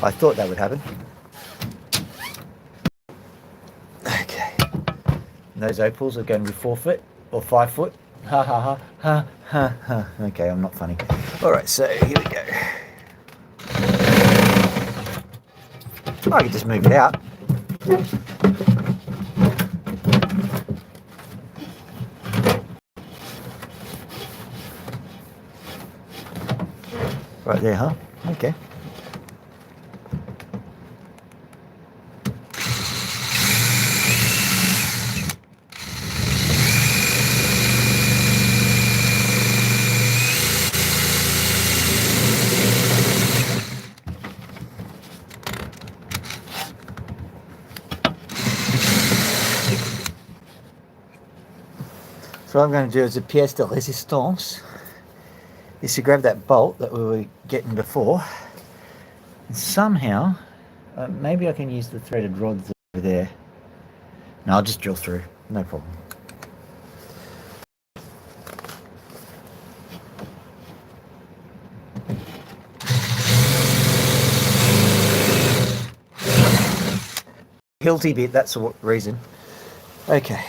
I thought that would happen. Okay. And those opals are going to be 4 foot or 5 foot. Ha ha ha ha ha ha. Okay, I'm not funny. Alright, so here we go. I can just move it out. Right there, huh? Okay. So what I'm going to do is a pièce de résistance is to grab that bolt that we were getting before, and somehow, maybe I can use the threaded rods over there. No, I'll just drill through, no problem. Hilty bit, that's the reason. Okay.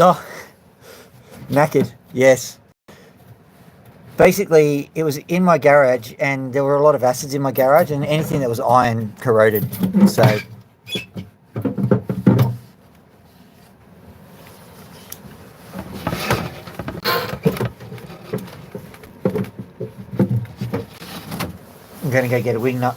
Oh, knackered, yes. Basically, it was in my garage, and there were a lot of acids in my garage, and anything that was iron corroded. So I'm going to go get a wing nut.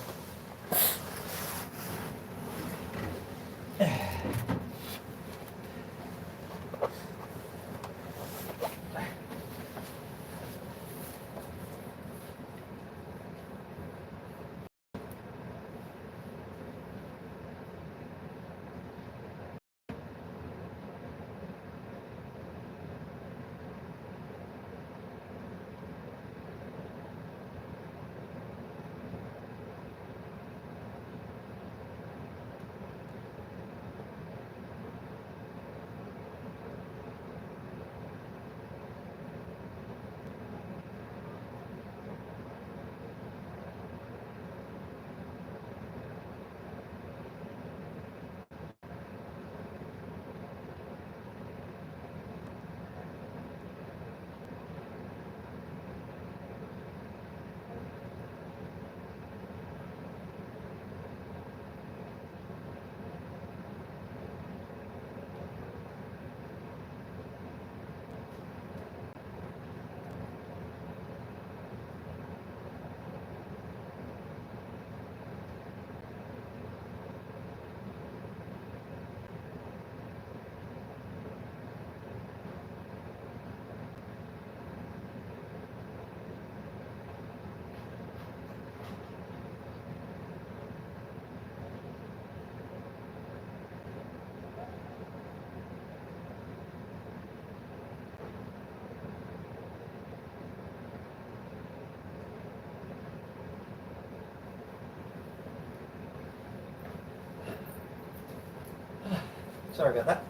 Sorry about that.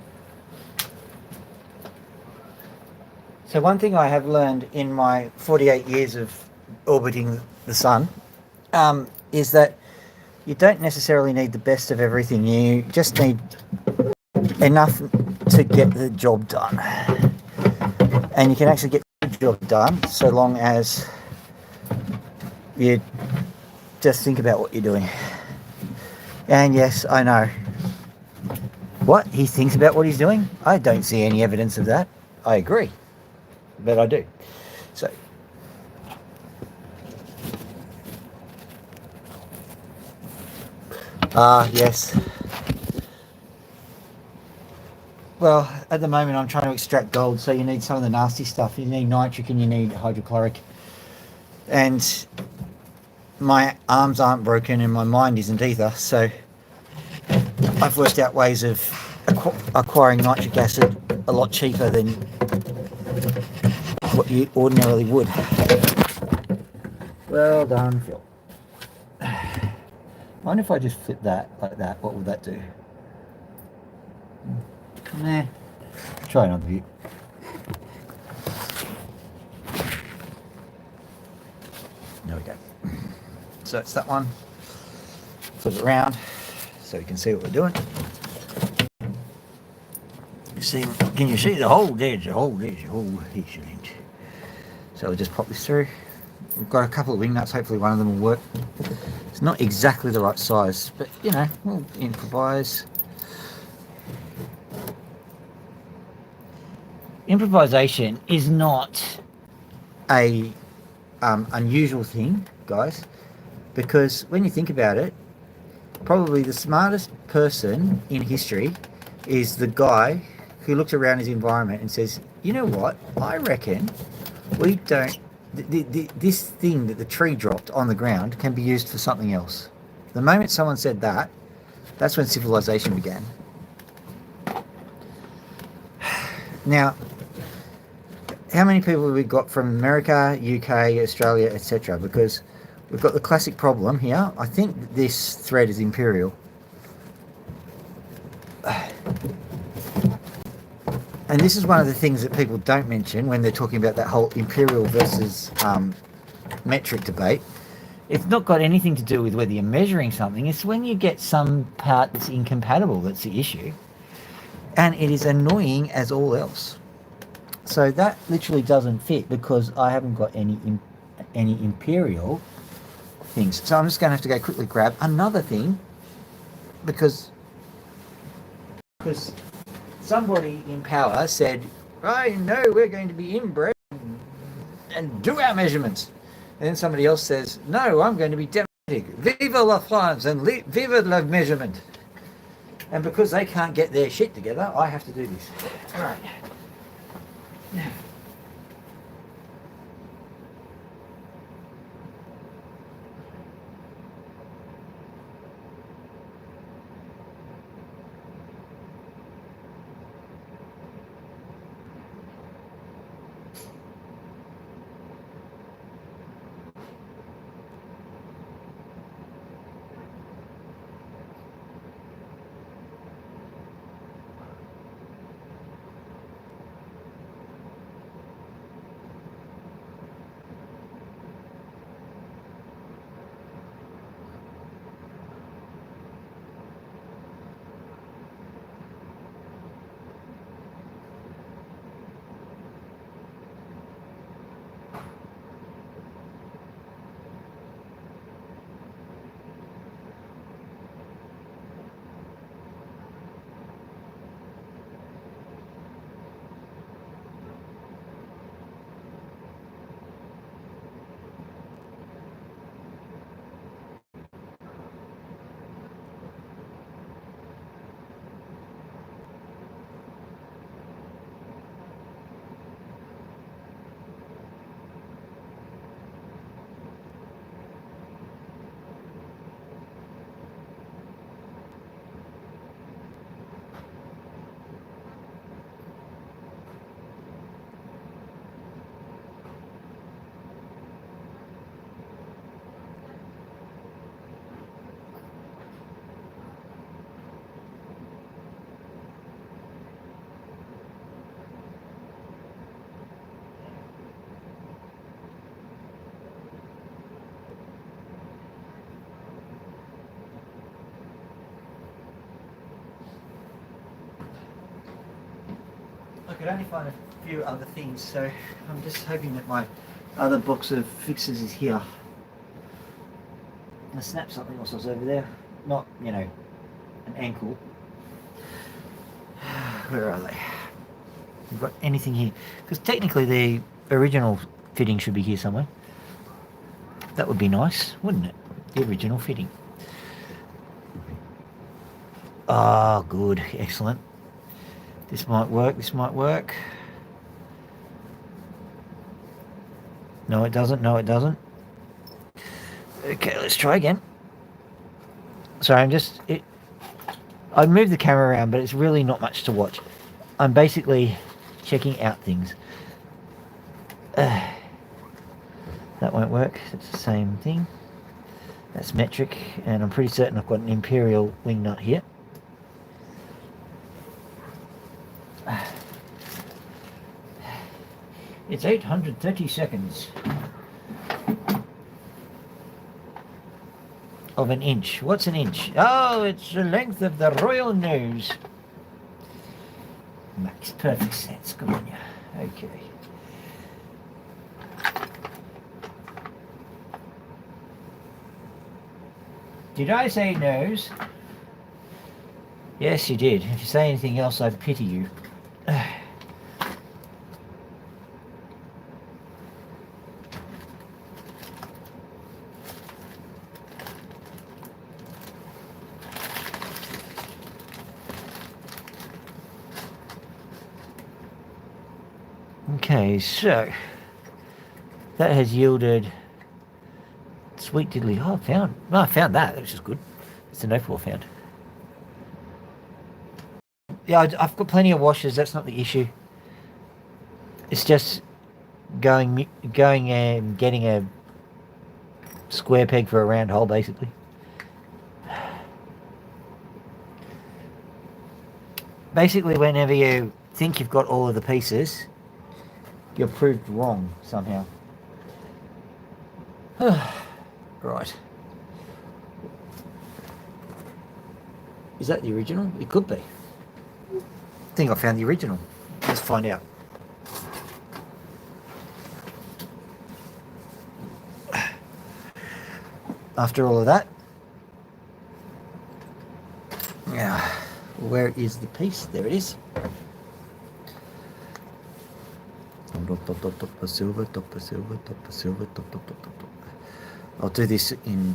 So one thing I have learned in my 48 years of orbiting the sun is that you don't necessarily need the best of everything. You just need enough to get the job done. And you can actually get the job done so long as you just think about what you're doing. And yes, I know. What? He thinks about what he's doing? I don't see any evidence of that. I agree. But I do. So. Yes. Well, at the moment I'm trying to extract gold, so you need some of the nasty stuff. You need nitric and you need hydrochloric. And my arms aren't broken and my mind isn't either, so I've worked out ways of acquiring nitric acid a lot cheaper than what you ordinarily would. Well done, Phil. I wonder if I just flip that like that, what would that do? Nah. Try another view. There we go. So it's that one. Flip it around so you can see what we're doing. See, can you see the hole? There's a hole, there's a hole. Excellent. So we'll just pop this through. We've got a couple of wing nuts, hopefully one of them will work. It's not exactly the right size, but you know, we'll improvise. Improvisation is not a unusual thing, guys, because when you think about it, probably the smartest person in history is the guy who looks around his environment and says, you know what, I reckon we don't, this thing that the tree dropped on the ground can be used for something else. The moment someone said that, that's when civilization began. Now, how many people have we got from America, UK, Australia, etc.? Because we've got the classic problem here. I think this thread is imperial. And this is one of the things that people don't mention when they're talking about that whole imperial versus metric debate. It's not got anything to do with whether you're measuring something. It's when you get some part that's incompatible that's the issue. And it is annoying as all else. So that literally doesn't fit because I haven't got any imperial things. So I'm just going to have to go quickly grab another thing because somebody in power said, I know we're going to be inbred and do our measurements. And then somebody else says, no, I'm going to be democratic. Vive la France and vive la measurement. And because they can't get their shit together, I have to do this. All right. Now. could only find a few other things, so I'm just hoping that my other box of fixes is here. I snapped something else was over there, not, you know, an ankle. Where are they? You've got anything here? Because technically the original fitting should be here somewhere. That would be nice, wouldn't it? The original fitting. Oh, good, excellent. This might work, this might work. No, it doesn't, no, it doesn't. Okay, let's try again. Sorry, I moved the camera around, but it's really not much to watch. I'm basically checking out things. That won't work. It's the same thing. That's metric, and I'm pretty certain I've got an imperial wing nut here. It's 830 seconds of an inch. What's an inch? Oh, it's the length of the royal nose. Makes perfect sense. Good on you. Okay. Did I say nose? Yes, you did. If you say anything else, I pity you. Okay, so that has yielded sweet diddly. Oh, I found that, which is good. It's an overhaul found. Yeah, I've got plenty of washers. That's not the issue. It's just going and getting a square peg for a round hole, basically. Basically, whenever you think you've got all of the pieces, you're proved wrong somehow. Right. Is that the original? It could be. I think I found the original. Let's find out. After all of that, yeah, where is the piece? There it is. Silver, silver, silver. I'll do this in.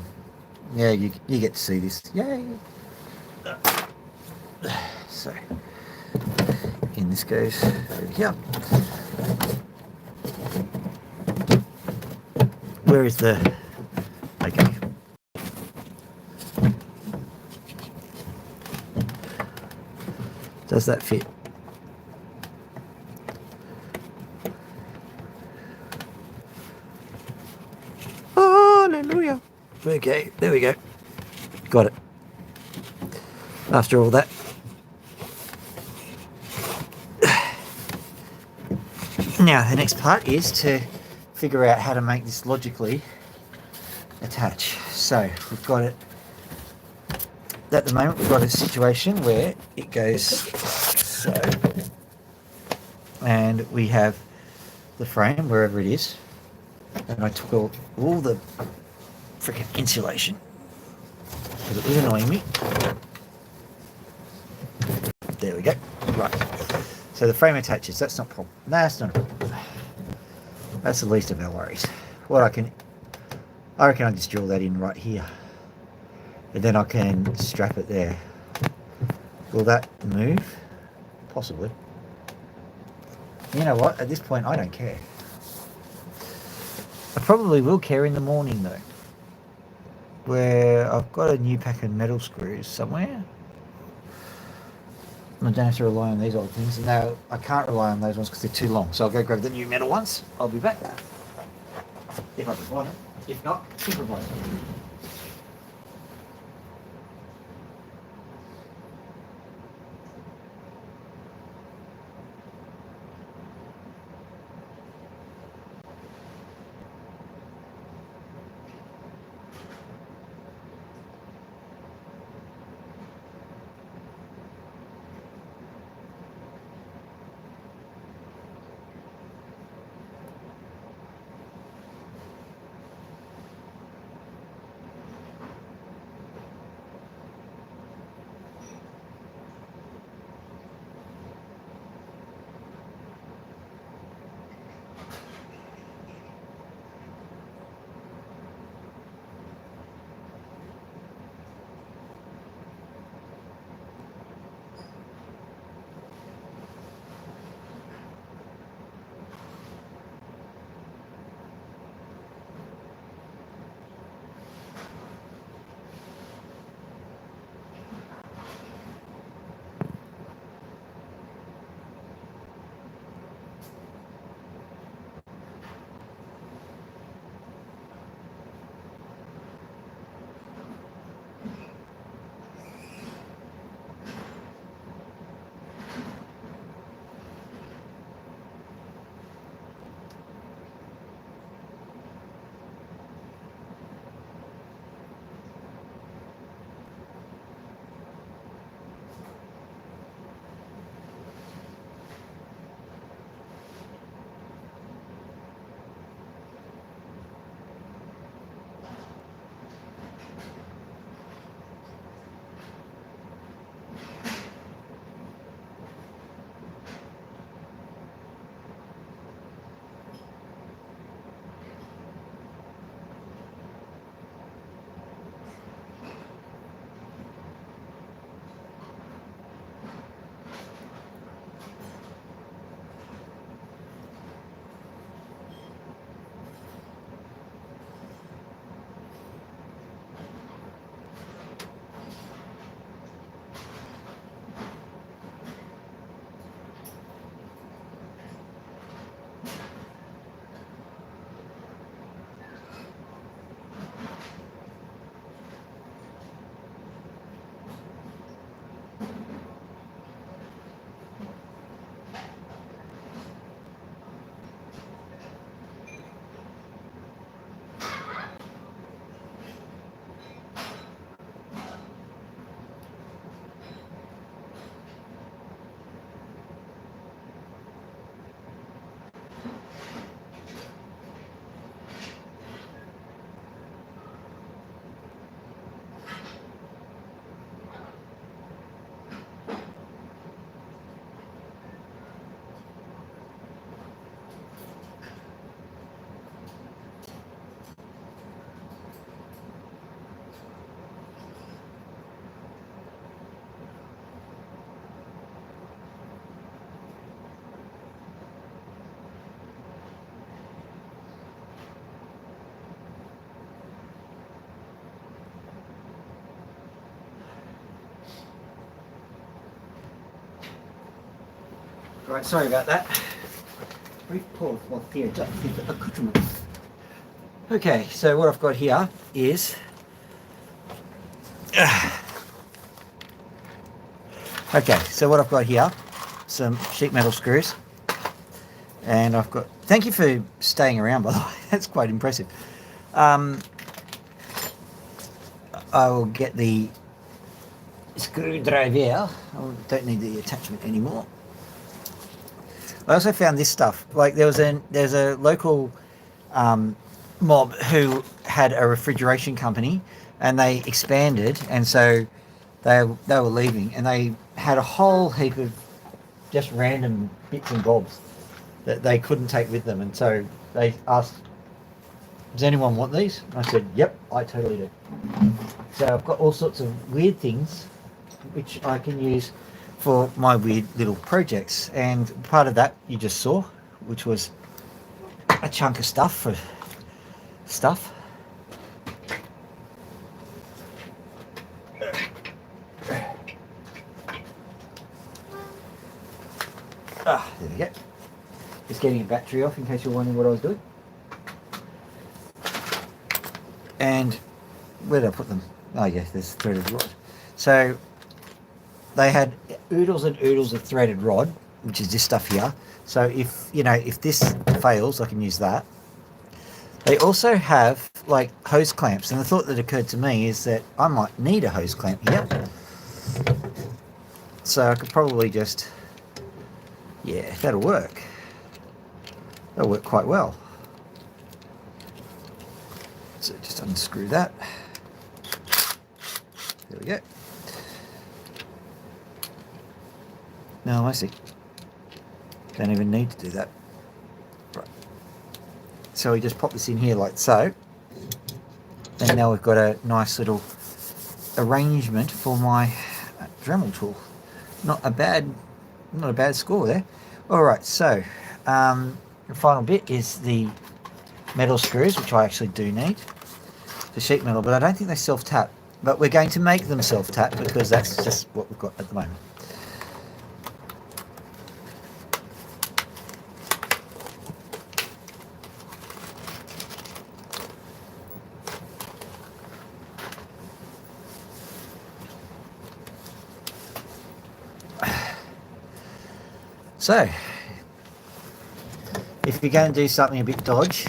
Yeah, you get to see this. Yay! So, in this goes over here. Where is the? Okay. Does that fit? Hallelujah. Okay, there we go. Got it. After all that. Now, the next part is to figure out how to make this logically attach. So, we've got it. At the moment, we've got a situation where it goes so. And we have the frame, wherever it is. And I took all the freaking insulation because it was annoying me. There we go. Right. So the frame attaches. That's not a problem. No, that's not a problem. That's the least of our worries. I reckon I just drill that in right here. And then I can strap it there. Will that move? Possibly. You know what? At this point, I don't care. I probably will care in the morning though, where I've got a new pack of metal screws somewhere. I don't have to rely on these old things. No, I can't rely on those ones because they're too long. So I'll go grab the new metal ones. I'll be back if I can find them. If not, improvise. Right, sorry about that. Very poor accoutrement. Okay, so what I've got here is okay, so what I've got here, some sheet metal screws, and I've got, thank you for staying around, by the way, that's quite impressive. I will get the screwdriver. I don't need the attachment anymore. I also found this stuff, like there's a local mob who had a refrigeration company, and they expanded, and so they were leaving, and they had a whole heap of just random bits and bobs that they couldn't take with them, and so they asked, does anyone want these? And I said, yep, I totally do. So I've got all sorts of weird things which I can use for my weird little projects, and part of that you just saw, which was a chunk of stuff for stuff. There we go. Just getting a battery off in case you're wondering what I was doing. And where did I put them? Oh yeah, there's threaded rod. So they had oodles and oodles of threaded rod, which is this stuff here. So if, you know, if this fails, I can use that. They also have like hose clamps, and the thought that occurred to me is that I might need a hose clamp here. So I could probably just, yeah, that'll work. That'll work quite well. So just unscrew that. There we go. No, I see. Don't even need to do that. Right. So we just pop this in here like so. And now we've got a nice little arrangement for my Dremel tool. Not a bad score there. All right, so the final bit is the metal screws, which I actually do need for sheet metal, but I don't think they self-tap. But we're going to make them self-tap because that's just what we've got at the moment. So, if you're going to do something a bit dodge,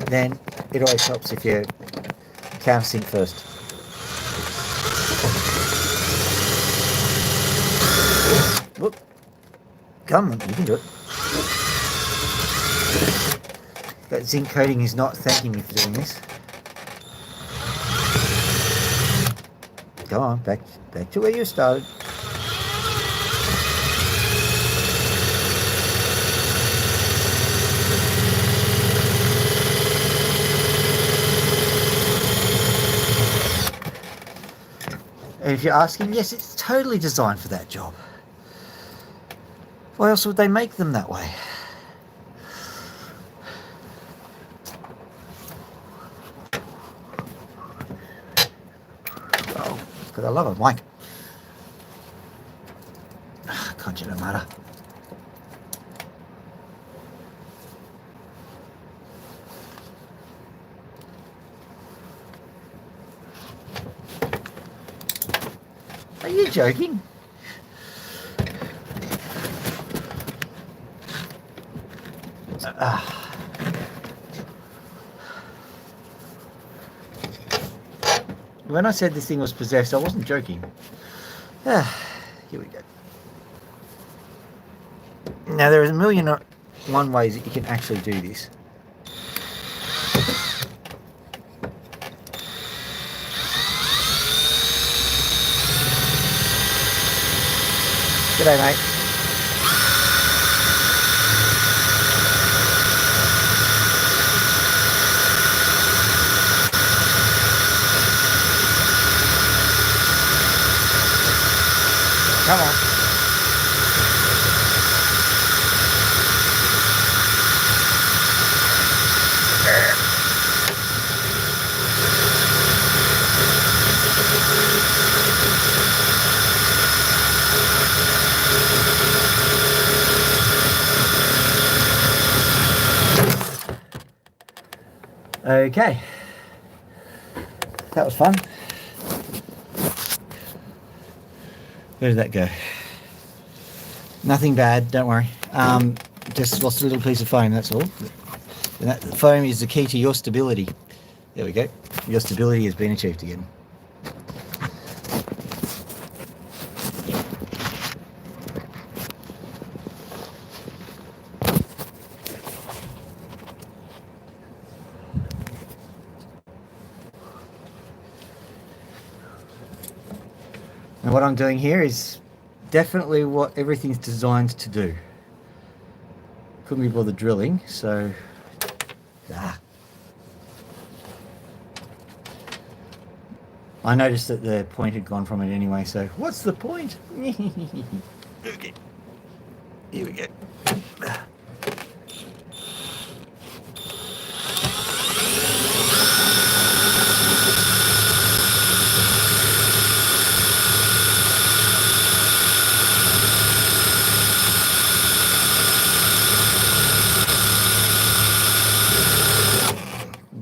then it always helps if you countersink first. Whoop. Come on, you can do it. That zinc coating is not thanking me for doing this. Go on, back to where you started. And if you're asking, yes, it's totally designed for that job. Why else would they make them that way? Oh, because I love a mic. Concha de Mara. Are you joking? When I said this thing was possessed, I wasn't joking. Here we go. Now there is a million and one ways that you can actually do this. G'day, mate. Come on. Okay, that was fun. Where did that go? Nothing bad, don't worry. Just lost a little piece of foam, that's all. And that foam is the key to your stability. There we go. Your stability has been achieved again. And what I'm doing here is definitely what everything's designed to do. Couldn't be bothered drilling, so I noticed that the point had gone from it anyway, so what's the point? Okay, here we go.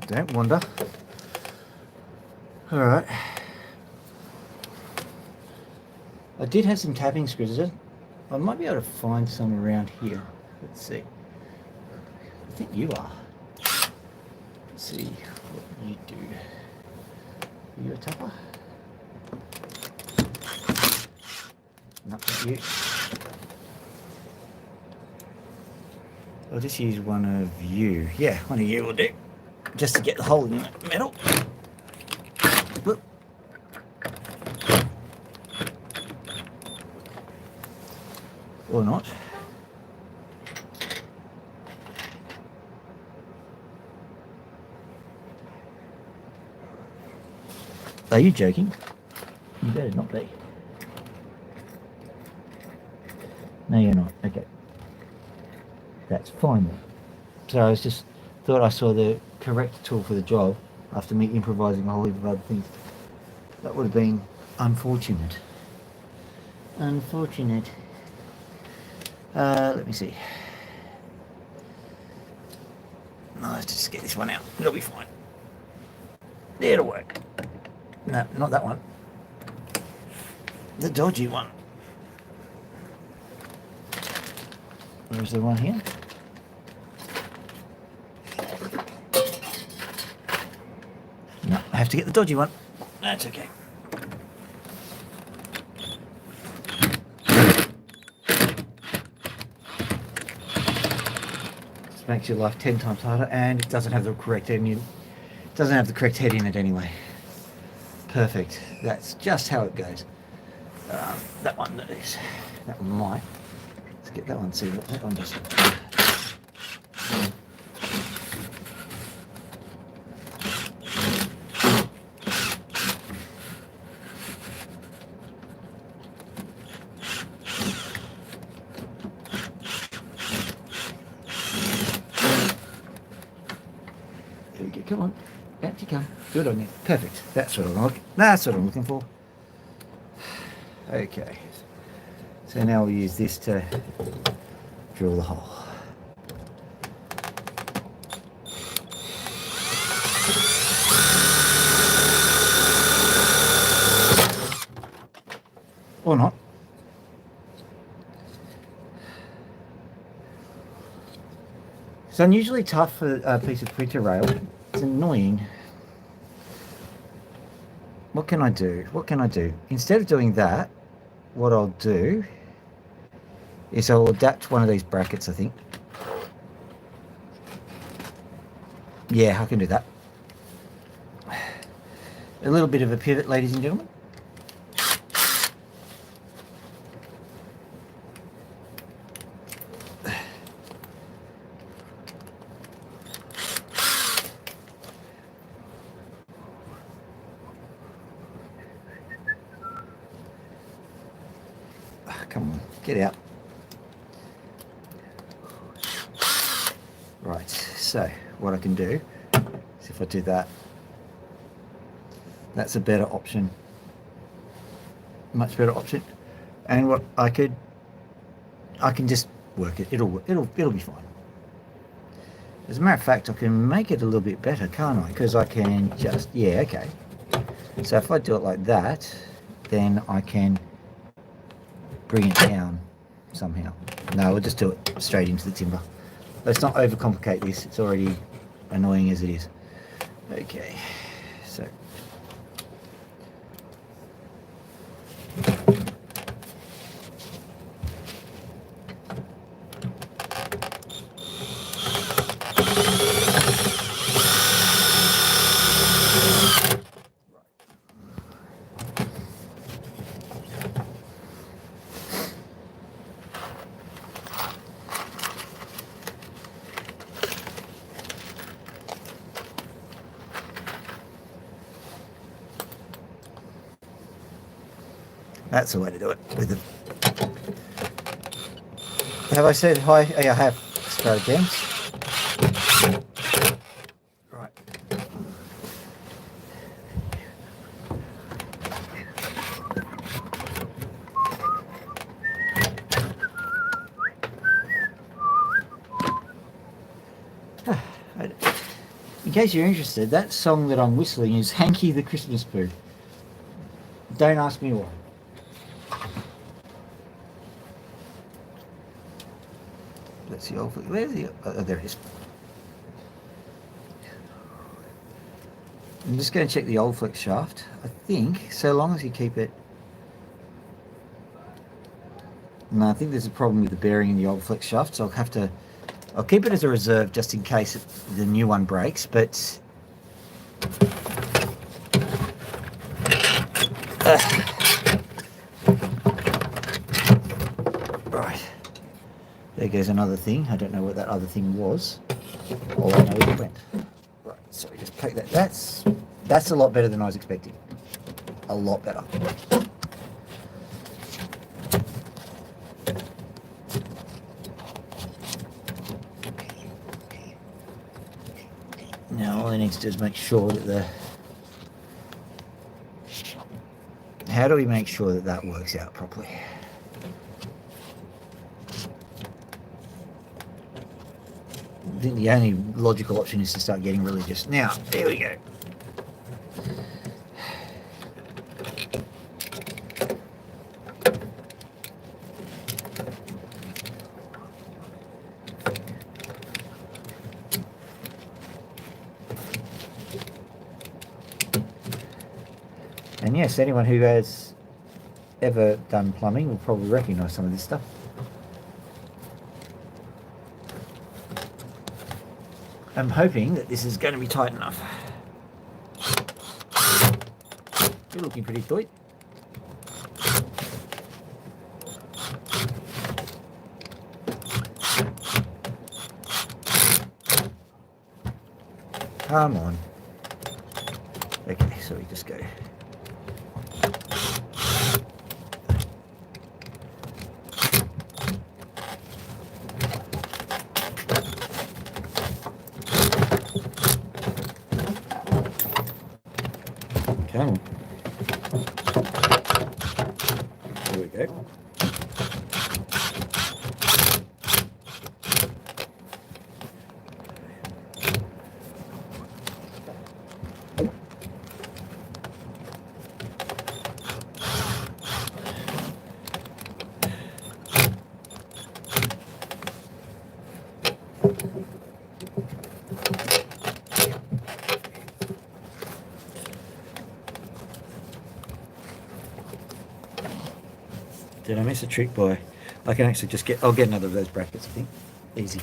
Don't wander. All right. I did have some tapping screws. I might be able to find some around here. Let's see. I think you are. Let's see what you do. Are you a tapper? Not you. I'll just use one of you. Yeah, one of you will do. Just to get the hole in the metal. Whoop. Or not. Are you joking? You better not be. No, you're not. Okay. That's fine then. So I was just thought I saw the correct tool for the job after me improvising a whole heap of other things. That would have been unfortunate. Unfortunate. Let me see. No, let's just get this one out. It'll be fine. It'll work. No, not that one. The dodgy one. Where's the one here? No, I have to get the dodgy one. That's okay. This makes your life 10 times harder, and it doesn't have the correct head in it. It doesn't have the correct head in it anyway. Perfect. That's just how it goes. That one is. That one might. Let's get that one. See what that one does. Come on, out you come. Good on you. Perfect. That's what I'm looking for. Okay. So now we'll use this to drill the hole. Or not. It's unusually tough for a piece of printer rail. It's annoying. What can I do? What can I do? Instead of doing that, what I'll do is I'll adapt one of these brackets, I think. Yeah, I can do that. A little bit of a pivot, ladies and gentlemen. Come on, get out. Right, so what I can do is if I do that, that's a better option. Much better option. And what I can just work it. It'll be fine. As a matter of fact, I can make it a little bit better, can't I? Because I can just, yeah, okay. So if I do it like that, then I can bring it down somehow. No, we'll just do it straight into the timber. Let's not overcomplicate this. It's already annoying as it is. Okay, so. That's the way to do it. With the... Have I said hi? Oh, yeah, I have. Spray jams. Right. In case you're interested, that song that I'm whistling is Hanky the Christmas Poo. Don't ask me why. Let's see, where's the, oh, there it is. I'm just going to check the old flex shaft. I think, so long as you keep it... No, I think there's a problem with the bearing in the old flex shaft, so I'll keep it as a reserve just in case the new one breaks, but... Right. There goes another thing. I don't know what that other thing was. All I know is it went. Right, so we just take that. That's a lot better than I was expecting. A lot better. Now all I need to do is make sure that the... How do we make sure that that works out properly? I think the only logical option is to start getting religious. Now, there we go. And yes, anyone who has ever done plumbing will probably recognise some of this stuff. I'm hoping that this is going to be tight enough. You're looking pretty tight. Come on. Okay, so we just go. Come on. There we go. Did I miss a trick, boy? I can actually just I'll get another of those brackets, I think. Easy.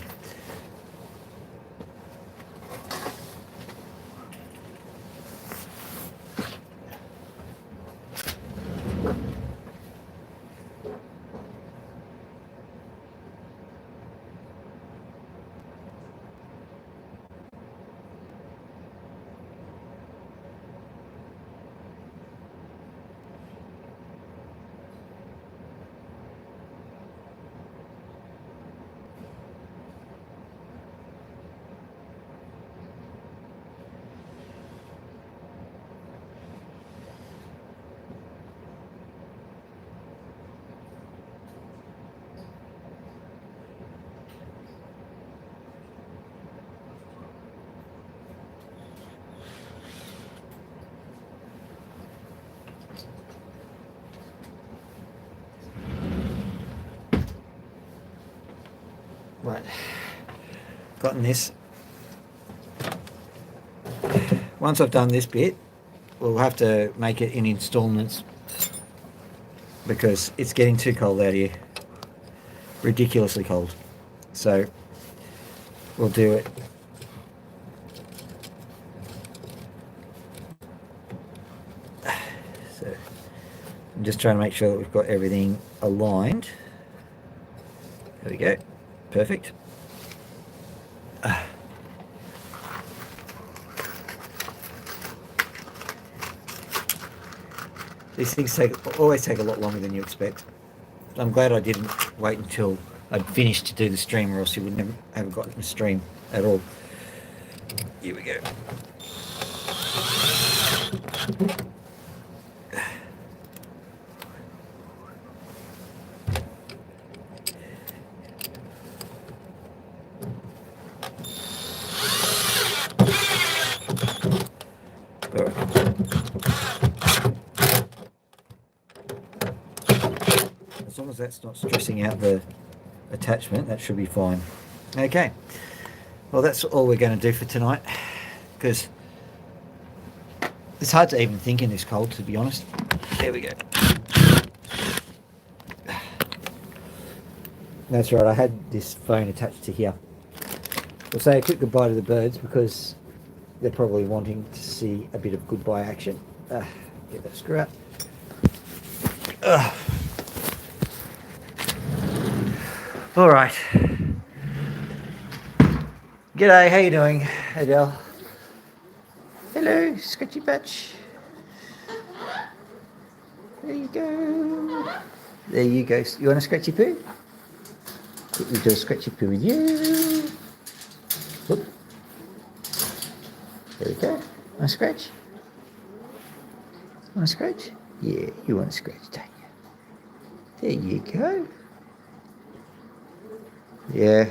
gotten this. Once I've done this bit, we'll have to make it in installments because it's getting too cold out here. Ridiculously cold. So we'll do it. So I'm just trying to make sure that we've got everything aligned. There we go. Perfect. These things always take a lot longer than you expect. I'm glad I didn't wait until I'd finished to do the stream, or else you wouldn't have gotten the stream at all. Here we go. All right. As long as that's not stressing out the attachment, that should be fine. Okay, well, that's all we're going to do for tonight, because it's hard to even think in this cold, to be honest. There we go. That's right, I had this phone attached to here. We'll say a quick goodbye to the birds because they're probably wanting to see a bit of goodbye action. Get that screw out. All right. G'day, how you doing, Adele? Hello, Scratchy Patch. There you go. There you go. You want a scratchy poo? Quickly do a scratchy poo with you. Whoop. There we go. Want a scratch? Want a scratch? Yeah, you want a scratch, don't you? There you go. Yeah.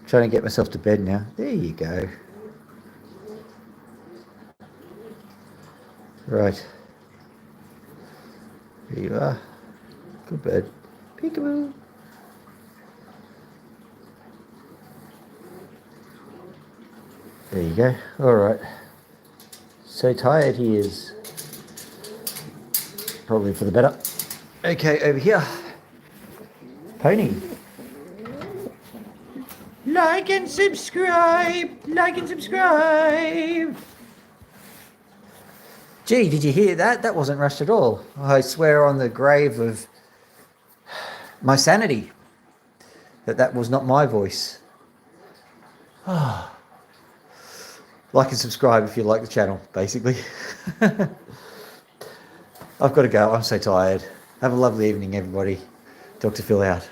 Trying to get myself to bed now. There you go. Right. There you are. Good bird. Peekaboo. There you go. All right. So tired he is. Probably for the better. Okay, over here. Pony. Like and subscribe. Like and subscribe. Gee, did you hear that? That wasn't rushed at all. I swear on the grave of my sanity that was not my voice. Like and subscribe if you like the channel, basically. I've got to go. I'm so tired. Have a lovely evening, everybody. Dr. Phil out.